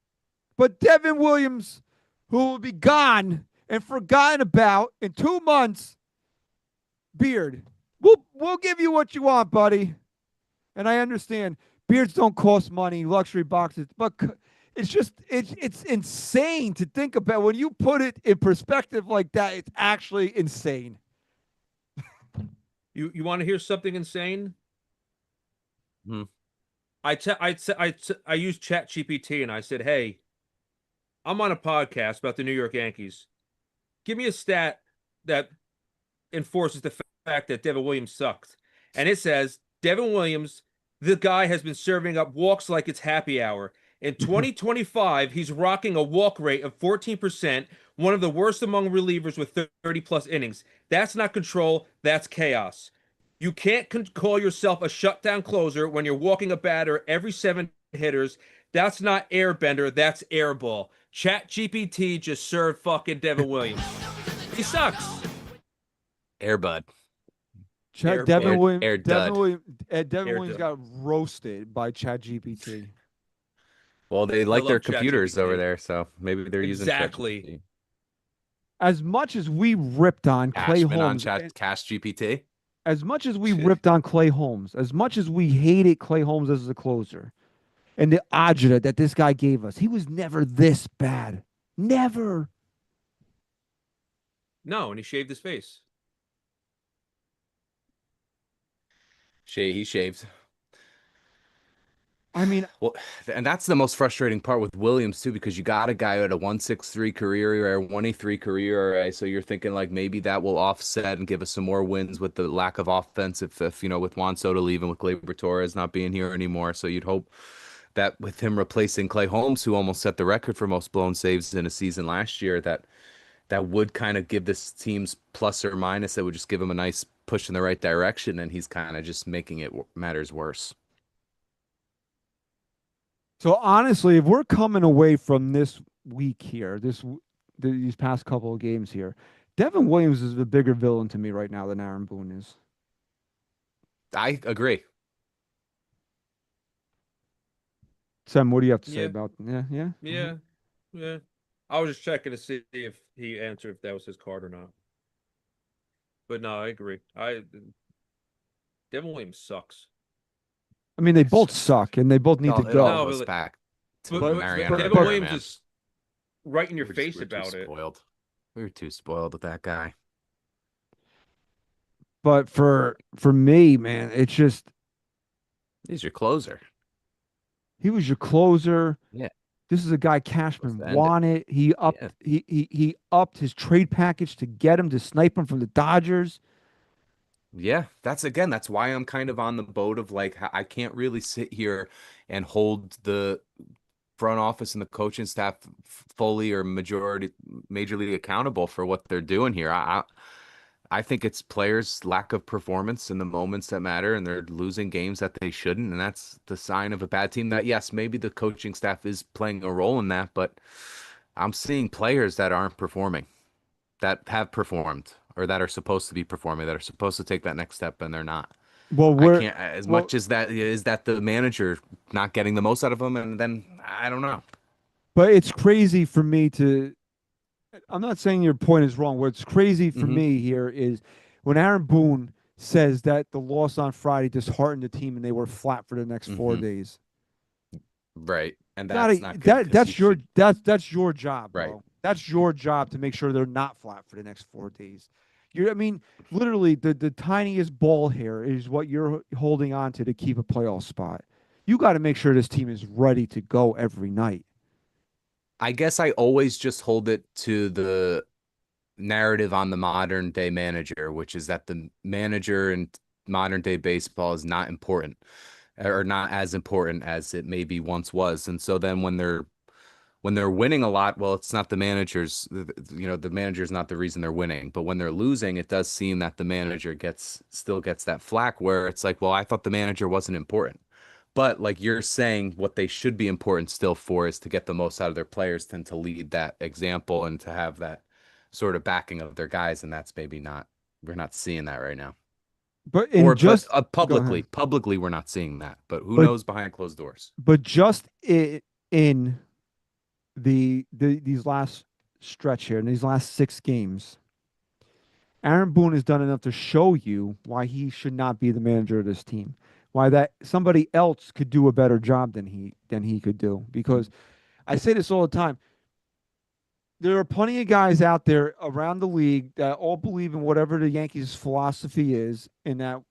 But Devin Williams, who will be gone and forgotten about in 2 months, beard. We'll give you what you want, buddy. And I understand beards don't cost money, luxury boxes, but it's insane to think about. When you put it in perspective like that, it's actually insane. You want to hear something insane? Hmm. I used Chat GPT and I said, "Hey, I'm on a podcast about the New York Yankees. Give me a stat that enforces the fact that Devin Williams sucked." And it says, Devin Williams, the guy has been serving up walks like it's happy hour. In 2025, he's rocking a walk rate of 14%, one of the worst among relievers with 30-plus innings. That's not control, that's chaos. You can't call yourself a shutdown closer when you're walking a batter every 7 hitters. That's not airbender, that's airball. Chat GPT just served fucking Devin Williams. He sucks. Airbud. Devin Williams Dud. got roasted by ChatGPT. Well, they like their love computers ChatGPT. over there, so maybe they're using Exactly. ChatGPT. As much as we ripped on Clay Ashman on Holmes, Cash GPT. as much as we ripped on Clay Holmes, as much as we hated Clay Holmes as a closer, and the agita that this guy gave us, he was never this bad. Never. No, and he shaved his face. He shaved. I mean, Well, and that's the most frustrating part with Williams too, because you got a guy at a 1.63 career ERA, 1.83 career ERA, so you're thinking like maybe that will offset and give us some more wins with the lack of offense if with Juan Soto leaving, with Gleyber Torres not being here anymore. So you'd hope that with him replacing Clay Holmes, who almost set the record for most blown saves in a season last year, that would kind of give this team's plus or minus. That would just give him a nice push in the right direction, and he's kind of just making it matters worse. so honestly, if we're coming away from this week here, these past couple of games here, Devin Williams is the bigger villain to me right now than Aaron Boone is. I agree. Sam, what do you have to say Yeah. about? Yeah. Yeah. I was just checking to see if he answered if that was his card or not. But no, I agree. Devin Williams sucks. I mean, they both suck, and they both need to It go. all No, goes but- back to But Mariano Devin Rivera, Williams man. is right in your We're face too about it. spoiled. We were too spoiled with that guy. But for me, man, it's just He's your closer. he was your closer. Yeah. This is a guy Cashman Supposed to end it. wanted. He upped he upped his trade package to get him to snipe him from the Dodgers. Yeah, that's why I'm kind of on the boat of like, I can't really sit here and hold the front office and the coaching staff fully or majorly accountable for what they're doing here. I think it's players' lack of performance in the moments that matter, and they're losing games that they shouldn't, and that's the sign of a bad team. That, yes, maybe the coaching staff is playing a role in that, but I'm seeing players that aren't performing, that have performed, or that are supposed to be performing, that are supposed to take that next step, and they're not. Well, I can't, much as that is that the manager not getting the most out of them, and then I don't know. But it's crazy for me to. I'm not saying your point is wrong. What's crazy for Hmm. me here is when Aaron Boone says that the loss on Friday disheartened the team and they were flat for the next 4 days. Right. And Gotta that's not good because you should. that's your job, Right. bro. That's your job to make sure they're not flat for the next 4 days. I mean, literally the tiniest ball hair is what you're holding on to keep a playoff spot. You got to make sure this team is ready to go every night. I guess I always just hold it to the narrative on the modern day manager, which is that the manager in modern day baseball is not important or not as important as it maybe once was. And so then when they're winning a lot, well, it's not the manager's, the manager's not the reason they're winning. But when they're losing, it does seem that the manager still gets that flack where it's like, well, I thought the manager wasn't important. But like you're saying, what they should be important still for is to get the most out of their players and to lead that example and to have that sort of backing of their guys. And that's maybe not, we're not seeing that right now. But Or, in but just go publicly, ahead. we're not seeing that. But who But knows behind closed doors? just in these last stretch here in these last 6 games, Aaron Boone has done enough to show you why he should not be the manager of this team. Why that somebody else could do a better job than he could do. Because I say this all the time. There are plenty of guys out there around the league that all believe in whatever the Yankees' philosophy is, and that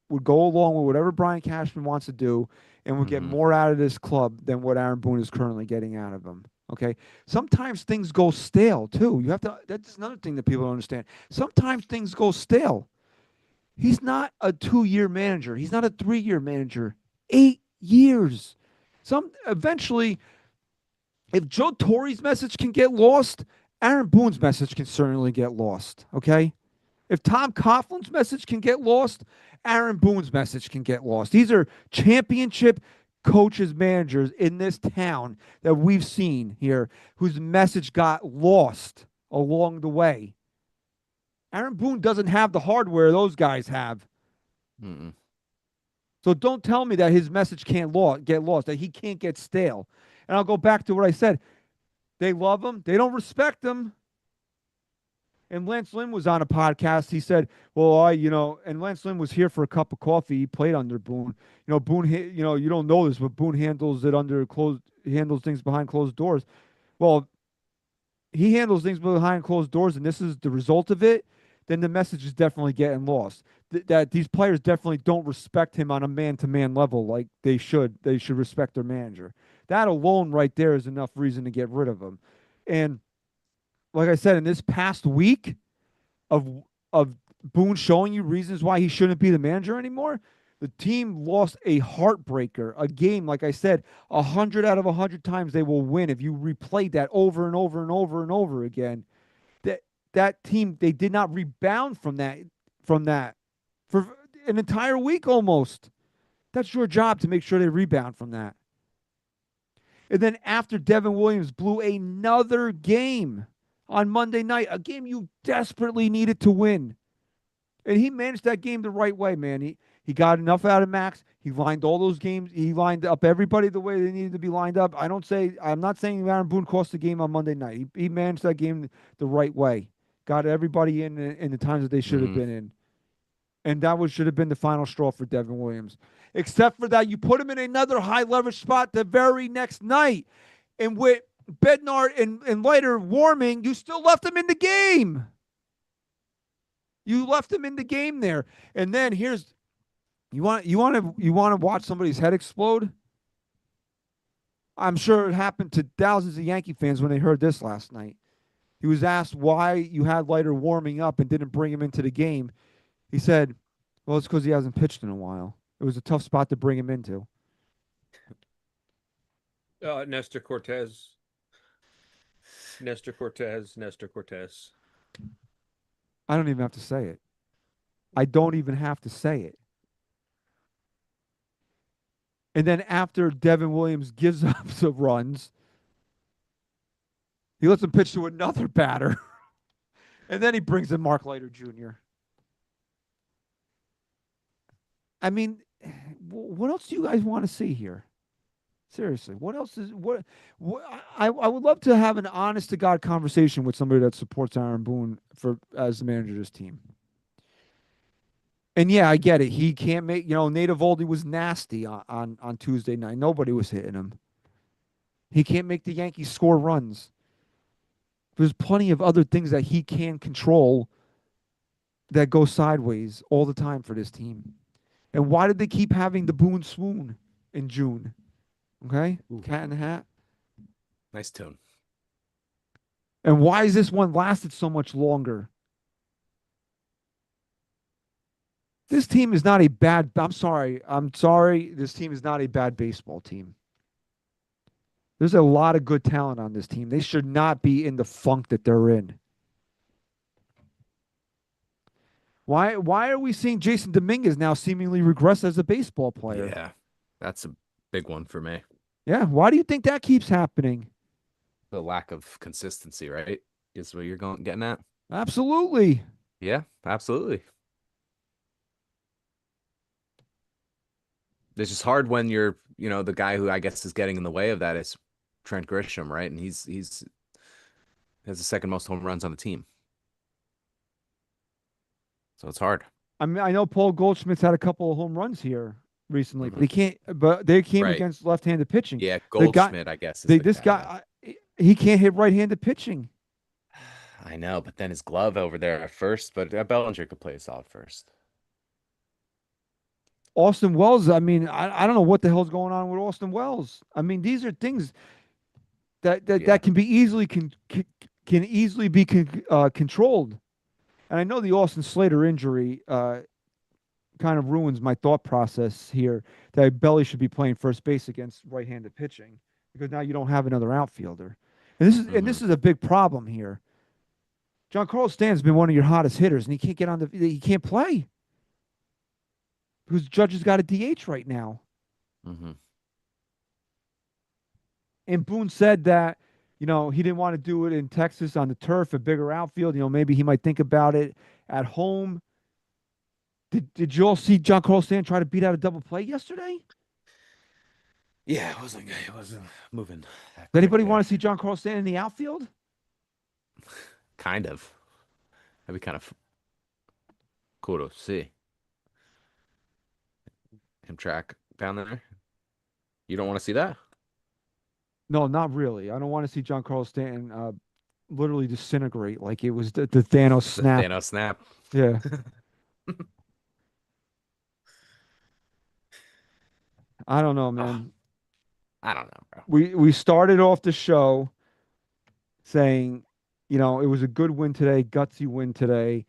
would go along with whatever Brian Cashman wants to do, and would get Hmm. more out of this club than what Aaron Boone is currently getting out of him. Okay. Sometimes things go stale too. You have to. That's another thing that people don't understand. Sometimes things go stale. He's not a 2 year manager. He's not a 3 year manager. 8 years. Some eventually, if Joe Torre's message can get lost, Aaron Boone's message can certainly get lost. Okay. If Tom Coughlin's message can get lost, Aaron Boone's message can get lost. These are championship coaches, managers in this town that we've seen here whose message got lost along the way. Aaron Boone doesn't have the hardware those guys have. Mm-mm. So don't tell me that his message can't get lost, that he can't get stale. And I'll go back to what I said. They love him. They don't respect him. And Lance Lynn was on a podcast. He said, "Well, and Lance Lynn was here for a cup of coffee. He played under Boone. Boone. You don't know this, but Boone handles things behind closed doors. Well, he handles things behind closed doors, and this is the result of it. Then the message is definitely getting lost. That these players definitely don't respect him on a man-to-man level like they should. They should respect their manager. That alone, right there, is enough reason to get rid of him. And like I said, in this past week of of Boone showing you reasons why he shouldn't be the manager anymore, the team lost a heartbreaker, a game. Like I said, 100 out of 100 times they will win if you replay that over and over and over and over again. That team, they did not rebound from that for an entire week almost. That's your job to make sure they rebound from that. And then after Devin Williams blew another game on Monday night, a game you desperately needed to win. And he managed that game the right way, man. He got enough out of Max. He lined all those games. He lined up everybody the way they needed to be lined up. I'm not saying Aaron Boone cost the game on Monday night. He managed that game the right way. Got everybody in the times that they should have Hmm. been in. And that should have been the final straw for Devin Williams. Except for that, you put him in another high leverage spot the very next night. And with Bednar and Leiter warming, you still left him in the game. You left him in the game there. And then you want to watch somebody's head explode? I'm sure it happened to thousands of Yankee fans when they heard this last night. He was asked why you had Leiter warming up and didn't bring him into the game. He said, "Well, it's because he hasn't pitched in a while. It was a tough spot to bring him into." Nestor Cortez. Nestor Cortez. Nestor Cortez. I don't even have to say it. I don't even have to say it. And then after Devin Williams gives up some runs, he lets him pitch to another batter. And then he brings in Mark Leiter Jr. I mean, what else do you guys want to see here? Seriously, what else is what I would love to have an honest to God conversation with somebody that supports Aaron Boone for as the manager of this team. And yeah, I get it. He can't make, Nate Eovaldi was nasty on Tuesday night. Nobody was hitting him. He can't make the Yankees score runs. There's plenty of other things that he can control that go sideways all the time for this team. And why did they keep having the Boone swoon in June? Okay? Ooh. Cat in the Hat. Nice tune. And why is this one lasted so much longer? This team is not a bad, I'm sorry. This team is not a bad baseball team. There's a lot of good talent on this team. They should not be in the funk that they're in. Why are we seeing Jason Dominguez now seemingly regress as a baseball player? Yeah, that's a big one for me. Yeah, why do you think that keeps happening? The lack of consistency, right? Is what you're getting at? Absolutely. Yeah, absolutely. It's just hard when you're, the guy who I guess is getting in the way of that is Trent Grisham, right? And he's has the second most home runs on the team. So it's hard. I mean, I know Paul Goldschmidt's had a couple of home runs here recently, but he can't. But they came Right. against left-handed pitching. Yeah, Goldschmidt, I guess. This guy, he can't hit right-handed pitching. I know, but then his glove over there at first. But Bellinger could play a solid first. Austin Wells. I mean, I don't know what the hell's going on with Austin Wells. I mean, these are things that can be easily can easily be controlled. And I know the Austin Slater injury kind of ruins my thought process here that Belly should be playing first base against right-handed pitching because now you don't have another outfielder. And this is a big problem here. Giancarlo Stanton's been one of your hottest hitters, and he can't get on he can't play because Judge has got a DH right now. Mm-hmm. And Boone said that, he didn't want to do it in Texas on the turf, a bigger outfield. Maybe he might think about it at home. Did you all see Giancarlo Stanton try to beat out a double play yesterday? Yeah, it wasn't moving. Does anybody want to see Giancarlo Stanton in the outfield? Kind of. That'd be kind of cool to see. Him track down there. You don't want to see that? No, not really. I don't want to see Giancarlo Stanton literally disintegrate like it was the Thanos snap. The Thanos snap. Yeah. I don't know, man. I don't know, bro. We started off the show saying, it was a good win today, gutsy win today.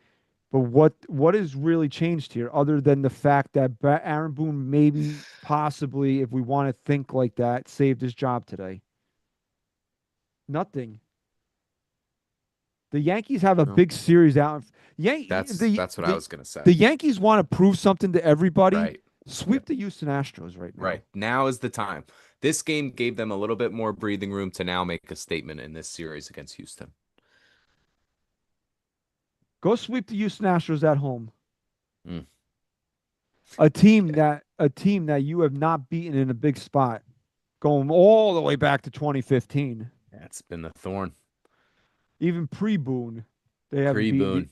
But what has really changed here other than the fact that Aaron Boone maybe, possibly, if we want to think like that, saved his job today? Nothing. The Yankees have a big series out. That's what I was going to say. The Yankees want to prove something to everybody. Right. Sweep the Houston Astros right now. Right. Now is the time. This game gave them a little bit more breathing room to now make a statement in this series against Houston. Go sweep the Houston Astros at home. Mm. A team that you have not beaten in a big spot, going all the way back to 2015. Yeah, it's been the thorn. Even pre-Boone, they haven't Pre-Boone.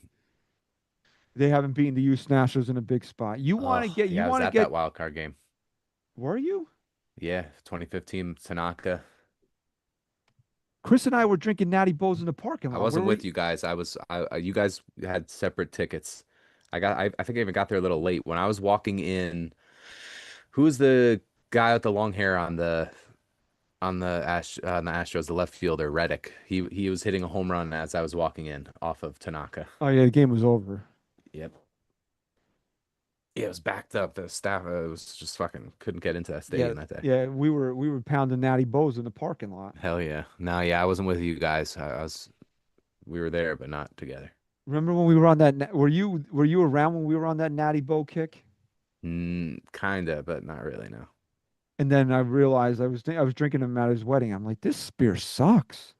They haven't beaten the Houston Astros in a big spot. You want to get? I was at that wild card game. Were you? Yeah, 2015 Tanaka. Chris and I were drinking Natty Bows in the parking lot. I wasn't with you guys. You guys had separate tickets. I think I even got there a little late. When I was walking in, who was the guy with the long hair on the Astros, the left fielder, Reddick? He was hitting a home run as I was walking in off of Tanaka. Oh yeah, the game was over. Yep. Yeah, it was backed up. The staff was just fucking couldn't get into that stadium that day. Yeah, we were pounding Natty Bows in the parking lot. Hell yeah. No, yeah, I wasn't with you guys. We were there, but not together. Remember when we were on that? Were you around when we were on that Natty Bow kick? Kinda, but not really. No. And then I realized I was drinking him at his wedding. I'm like, this beer sucks.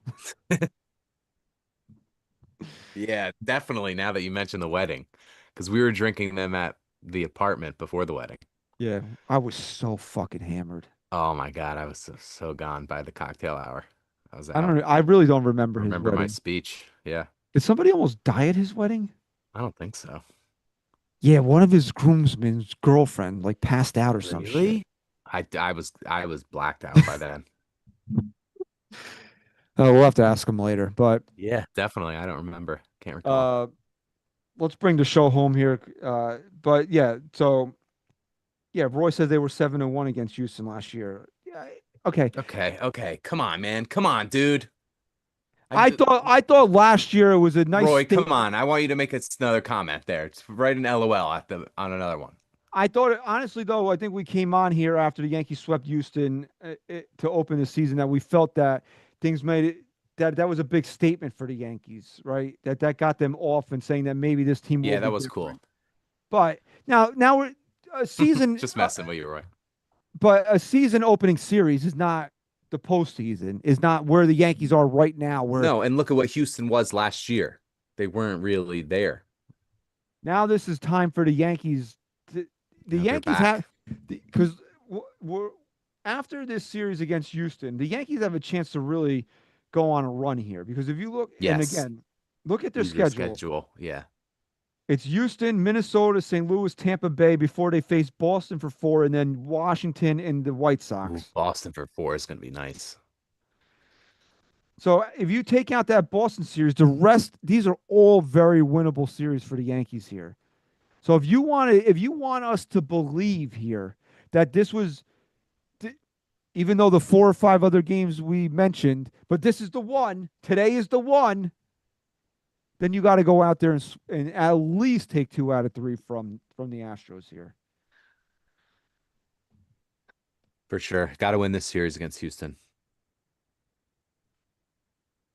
Yeah, definitely. Now that you mentioned the wedding, because we were drinking them at the apartment before the wedding. Yeah, I was so fucking hammered. Oh my God, I was so gone by the cocktail hour. I was I out. don't know. I really don't remember his Remember my wedding. speech? Yeah, Did somebody almost die at his wedding? I don't think so. Yeah, one of his groomsmen's girlfriend like passed out or some shit. Really? I was blacked out by then. Oh, we'll have to ask him later. But Yeah, definitely. I don't remember. Can't recall. uh, let's bring the show home here. But yeah, so yeah, Roy said they were 7-1 against Houston last year. Yeah, okay. Okay. Come on, man. Come on, dude. I thought last year it was a nice Roy, come statement. on. I want you to make another comment there. Just write an LOL on another one. I thought honestly though, I think we came on here after the Yankees swept Houston to open the season that we felt that things made it that was a big statement for the Yankees, right? That got them off and saying that maybe this team will Yeah, be that was cool. different. But now we're a season, Just messing with you, Roy. but a season opening series is not the postseason. Is not where the Yankees are right now. Where No, and look at what Houston was last year. They weren't really there. now this is time for the Yankees. The Now they're Yankees have back. because we're after this series against Houston, the Yankees have a chance to really go on a run here. Because if you look, and Yes. again, look at their Easier schedule. schedule. Yeah. It's Houston, Minnesota, St. Louis, Tampa Bay before they face Boston for 4, and then Washington and the White Ooh, Sox. Boston for 4 is going to be nice. So if you take out that Boston series, the rest these are all very winnable series for the Yankees here. So if you want us to believe here that this was, even though the 4 or 5 other games we mentioned, but this is the one, today is the one, then you got to go out there and at least take 2 out of 3 from the Astros here. For sure. Got to win this series against Houston.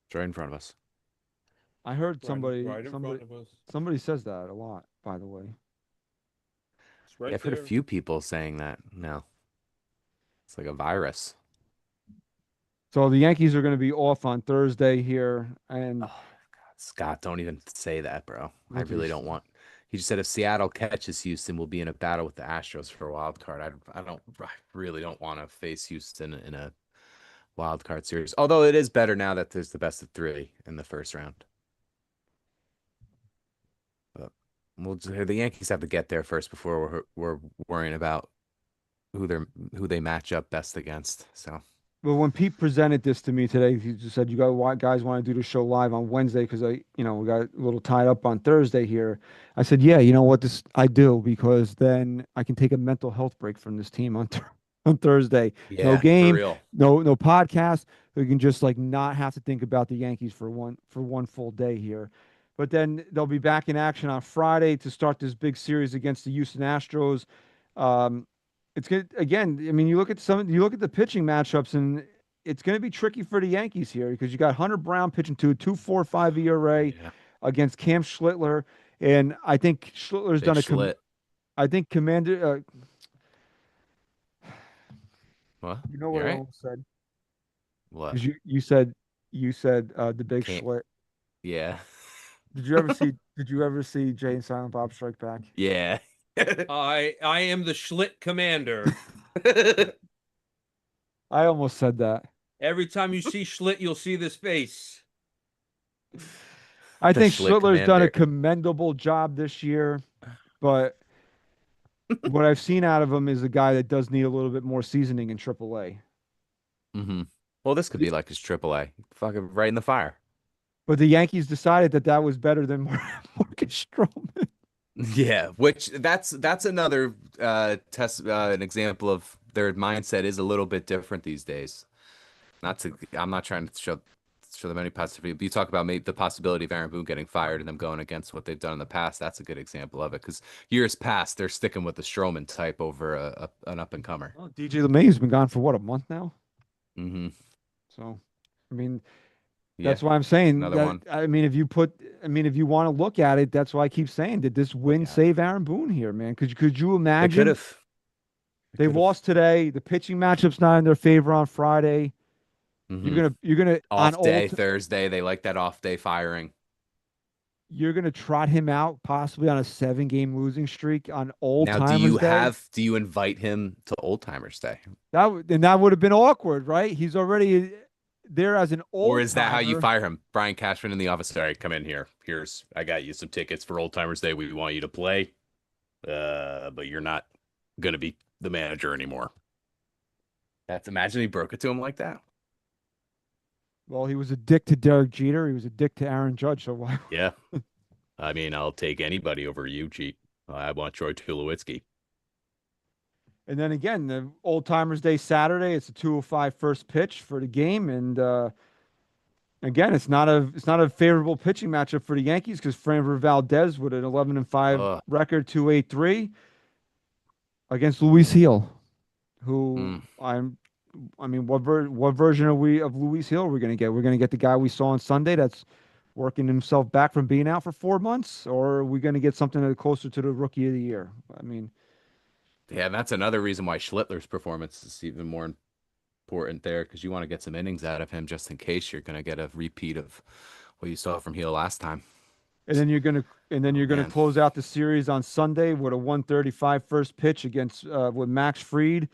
It's right in front of us. I heard somebody right in front of us. somebody says that a lot, by the way. It's right Yeah, I've heard a there. few people saying that now. It's like a virus. So the Yankees are going to be off on Thursday here, and Oh, God, Scott, don't even say that, bro. I What did really he don't say? want. He just said if Seattle catches Houston, we'll be in a battle with the Astros for a wild card. I really don't want to face Houston in a wild card series. Although it is better now that there's the best of 3 in the first round. But the Yankees have to get there first before we're worrying about who they match up best against. So But when Pete presented this to me today, he just said, "You guys want to do the show live on Wednesday because we got a little tied up on Thursday here." I said, "Yeah, you know what? This I do because then I can take a mental health break from this team on on Thursday. No yeah, for game, real. no podcast. We can just like not have to think about the Yankees for one full day here." But then they'll be back in action on Friday to start this big series against the Houston Astros. Um, it's good again. I mean, you look at the pitching matchups, and it's going to be tricky for the Yankees here because you got Hunter Brown pitching to a 2.45 ERA Yeah, against Cam Schlittler, and I think Schlittler's big done Schlit. I think Commander. What? You know You what I all right? almost said? What? 'Cause you said the big Can't. Schlitt. Yeah. Did you ever see Jay and Silent Bob Strike Back? Yeah. I am the Schlitt commander. I almost said that. Every time you see Schlitt, you'll see this face. I The think Schlitt Schlittler's done a commander. commendable job this year, but what I've seen out of him is a guy that does need a little bit more seasoning in AAA. Well, this could be like his AAA. Fucking right in the fire. But the Yankees decided that was better than Marcus Stroman. Yeah, which that's another an example of their mindset is a little bit different these days. I'm not trying to show them any positivity. But you talk about maybe the possibility of Aaron Boone getting fired and them going against what they've done in the past. That's a good example of it because years past they're sticking with the Stroman type over an up and comer. Well, DJ LeMay's been gone for what, a month now? Mm-hmm. So, I mean, Yeah, that's why I'm saying another that. one. I mean, if you want to look at it, that's why I keep saying, did this win at it. save Aaron Boone here, man? Could you They imagine? could have. They lost today. The pitching matchup's not in their favor on Friday. Mm-hmm. You're gonna on Off day old Thursday. They like that off day firing. you're gonna trot him out possibly on a 7-game losing streak on Old Now, Timers Day. do you invite him to Old Timers Day? That would have been awkward, right? He's already there as an Or old is that how you timer. fire him? Brian Cashman in the office. All right, come in here. I got you some tickets for Old Timers Day. We want you to play. But you're not gonna be the manager anymore. Imagine he broke it to him like that. Well, he was a dick to Derek Jeter. He was a dick to Aaron Judge. So why? Yeah. I mean, I'll take anybody over you, Jeet. I want Troy Tulowitzki. And then again, the Old Timers Day Saturday, it's a 2:05 first pitch for the game, and again, it's not a favorable pitching matchup for the Yankees because Framber Valdez with an 11-5 record, 2.83 against Luis Heel, who I mean, what version of Luis Heel are we going to get? We're going to get the guy we saw on Sunday that's working himself back from being out for 4 months, or are we going to get something closer to the Rookie of the Year? I mean, yeah, and that's another reason why Schlittler's performance is even more important there because you want to get some innings out of him just in case you're going to get a repeat of what you saw from Heel last time. And then you're gonna close out the series on Sunday with a 135 first pitch against with Max Fried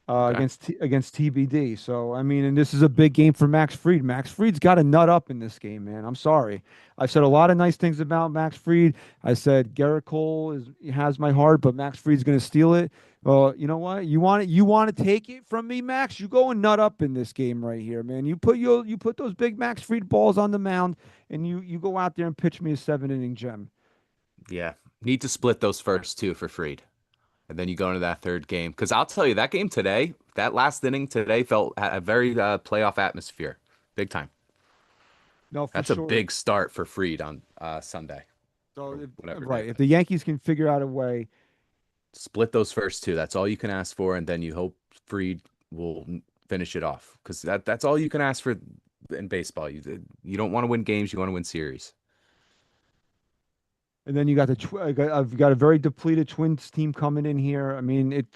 against TBD. So I mean, and this is a big game for Max Fried. Max Fried's got to nut up in this game, man. I'm sorry. I've said a lot of nice things about Max Fried. I said Garrett Cole has my heart, but Max Fried's gonna steal it. Well, you know what? You want to take it from me, Max? You go and nut up in this game right here, man. You put those big Max Fried balls on the mound, and you go out there and pitch me a 7-inning gem. Yeah, need to split those first two for Fried, and then you go into that third game. Because I'll tell you, that game today, that last inning today, felt a very playoff atmosphere, big time. No, that's a big start for Fried on Sunday. So if the Yankees can figure out a way. Split those first two. That's all you can ask for, and then you hope Fried will finish it off because that's all you can ask for in baseball. You don't want to win games; you want to win series. And then you got I've got a very depleted Twins team coming in here. I mean,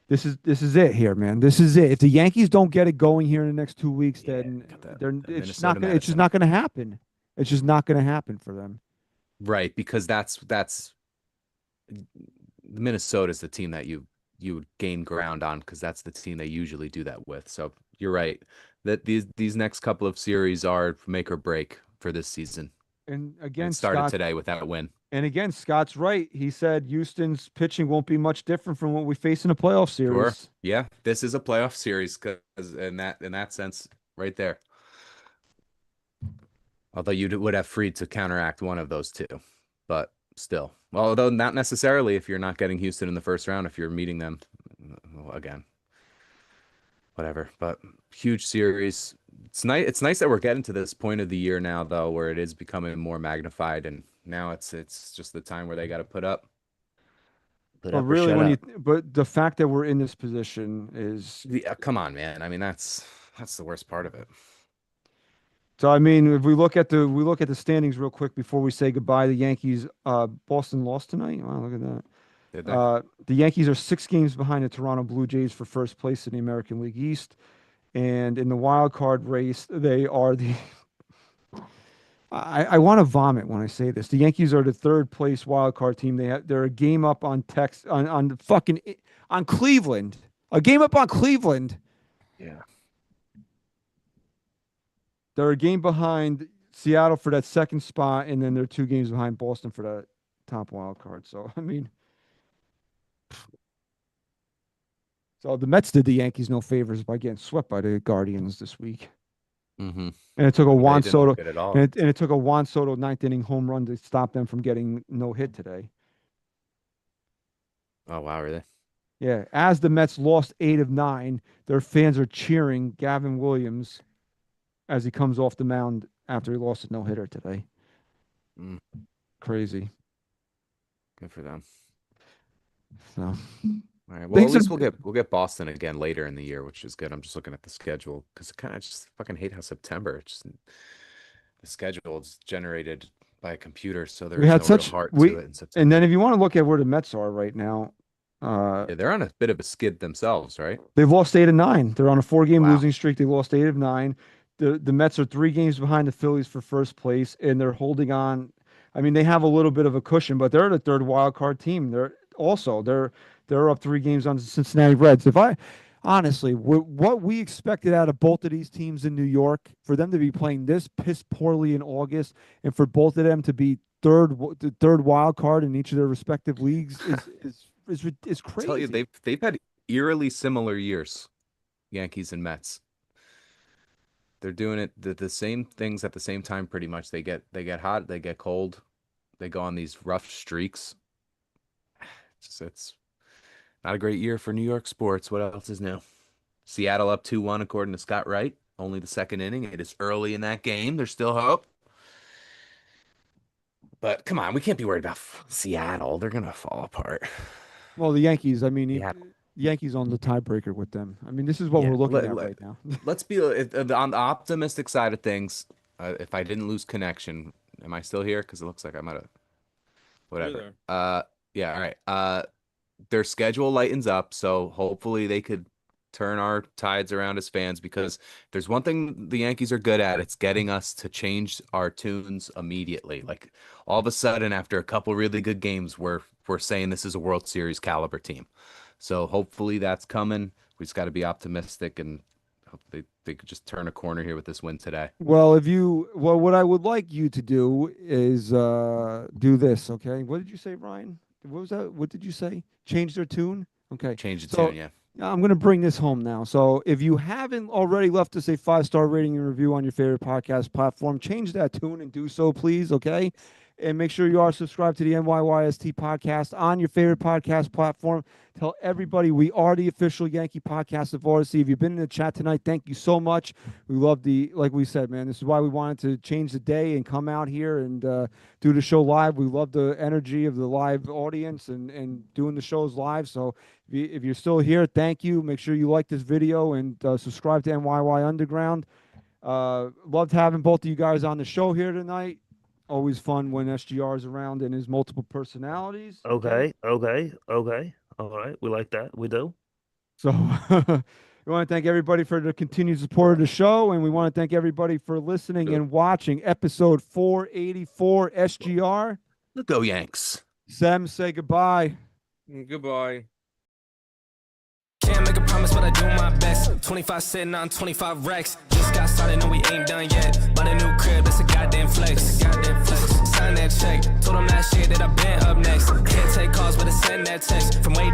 this is it here, man. This is it. If the Yankees don't get it going here in the next 2 weeks, then it's just not going to happen. It's just not going to happen for them. Right, because that's Minnesota's the team that you would gain ground on because that's the team they usually do that with. So you're right that these next couple of series are make or break for this season. And again, started today with that win. And again, Scott's right. He said Houston's pitching won't be much different from what we face in a playoff series. Sure. Yeah, this is a playoff series because in that sense, right there. Although you would have Fried to counteract one of those two, but still. Well, although not necessarily if you're not getting Houston in the first round, if you're meeting them again, whatever. But huge series. It's nice that we're getting to this point of the year now, though, where it is becoming more magnified, and now it's just the time where they got to put up. But really, but the fact that we're in this position is come on, man. I mean, that's the worst part of it. So I mean, if we look at the standings real quick before we say goodbye, the Yankees, Boston lost tonight. Wow, look at that. Did they? The Yankees are 6 games behind the Toronto Blue Jays for first place in the American League East, and in the wild card race, they are the. I want to vomit when I say this. The Yankees are the 3rd place wild card team. They're a game up on Cleveland. A game up on Cleveland. Yeah. They're a game behind Seattle for that 2nd spot, and then they're 2 games behind Boston for that top wild card. So, I mean, so the Mets did the Yankees no favors by getting swept by the Guardians this week. Mm-hmm. And it took a Juan Soto, and it took a Juan Soto 9th inning home run to stop them from getting no hit today. Oh wow, really? Yeah. As the Mets lost 8 of 9, their fans are cheering Devin Williams as he comes off the mound after he lost a no-hitter today. Crazy. Good for them. So, all right. Well, at least we'll get Boston again later in the year, which is good. I'm just looking at the schedule because I kind of just fucking hate how September. The schedule is generated by a computer, so there's no real heart to it in September. And then if you want to look at where the Mets are right now, they're on a bit of a skid themselves, right? They've lost 8 of 9. They're on a 4-game losing streak. They lost 8 of 9. The Mets are 3 games behind the Phillies for first place, and they're holding on. I mean, they have a little bit of a cushion, but they're the third wild card team. They're up 3 games on the Cincinnati Reds. If I honestly, what we expected out of both of these teams in New York, for them to be playing this piss poorly in August, and for both of them to be the third wild card in each of their respective leagues is crazy. Tell you, they've had eerily similar years, Yankees and Mets. They're doing it the same things at the same time pretty much. They get hot, they get cold, they go on these rough streaks. It's not a great year for New York sports. What else is new? Seattle up 2-1 according to Scott Wright. Only the second inning. It is early in that game. There's still hope. But come on, we can't be worried about Seattle. They're gonna fall apart. Well, the Yankees, I mean, Yankees on the tiebreaker with them. I mean, this is what we're looking at right now. Let's be on the optimistic side of things. If I didn't lose connection, am I still here? Because it looks like I might have. Whatever. Yeah. All right. Their schedule lightens up, so hopefully they could turn our tides around as fans, because there's one thing the Yankees are good at. It's getting us to change our tunes immediately. Like all of a sudden, after a couple really good games, we're saying this is a World Series caliber team. So hopefully that's coming. We just got to be optimistic and hope they could just turn a corner here with this win today. Well, what I would like you to do is do this, okay? What did you say, Ryan? What was that? What did you say? Change their tune? Okay. Change the tune, yeah. I'm going to bring this home now. So if you haven't already left us a 5-star rating and review on your favorite podcast platform, change that tune and do so, please, okay? And make sure you are subscribed to the NYYST podcast on your favorite podcast platform. Tell everybody we are the official Yankee podcast of Odyssey. If you've been in the chat tonight, thank you so much. We love like we said, man, this is why we wanted to change the day and come out here and do the show live. We love the energy of the live audience and doing the shows live. So if you're still here, thank you. Make sure you like this video and subscribe to NYY Underground. Loved having both of you guys on the show here tonight. Always fun when SGR's around and his multiple personalities. Okay. All right. We like that. We do. So we want to thank everybody for the continued support of the show, and we want to thank everybody for listening and watching episode 484 SGR. Let's go Yanks. Sam, say goodbye. Goodbye. Can't make a promise, but I do my best. 25 sitting on 25 racks. Just got started, no, we ain't done yet. But a new crib, that's a goddamn flex. Sign that check. Told them last year that I've been up next. Can't take calls, but I send that text. From way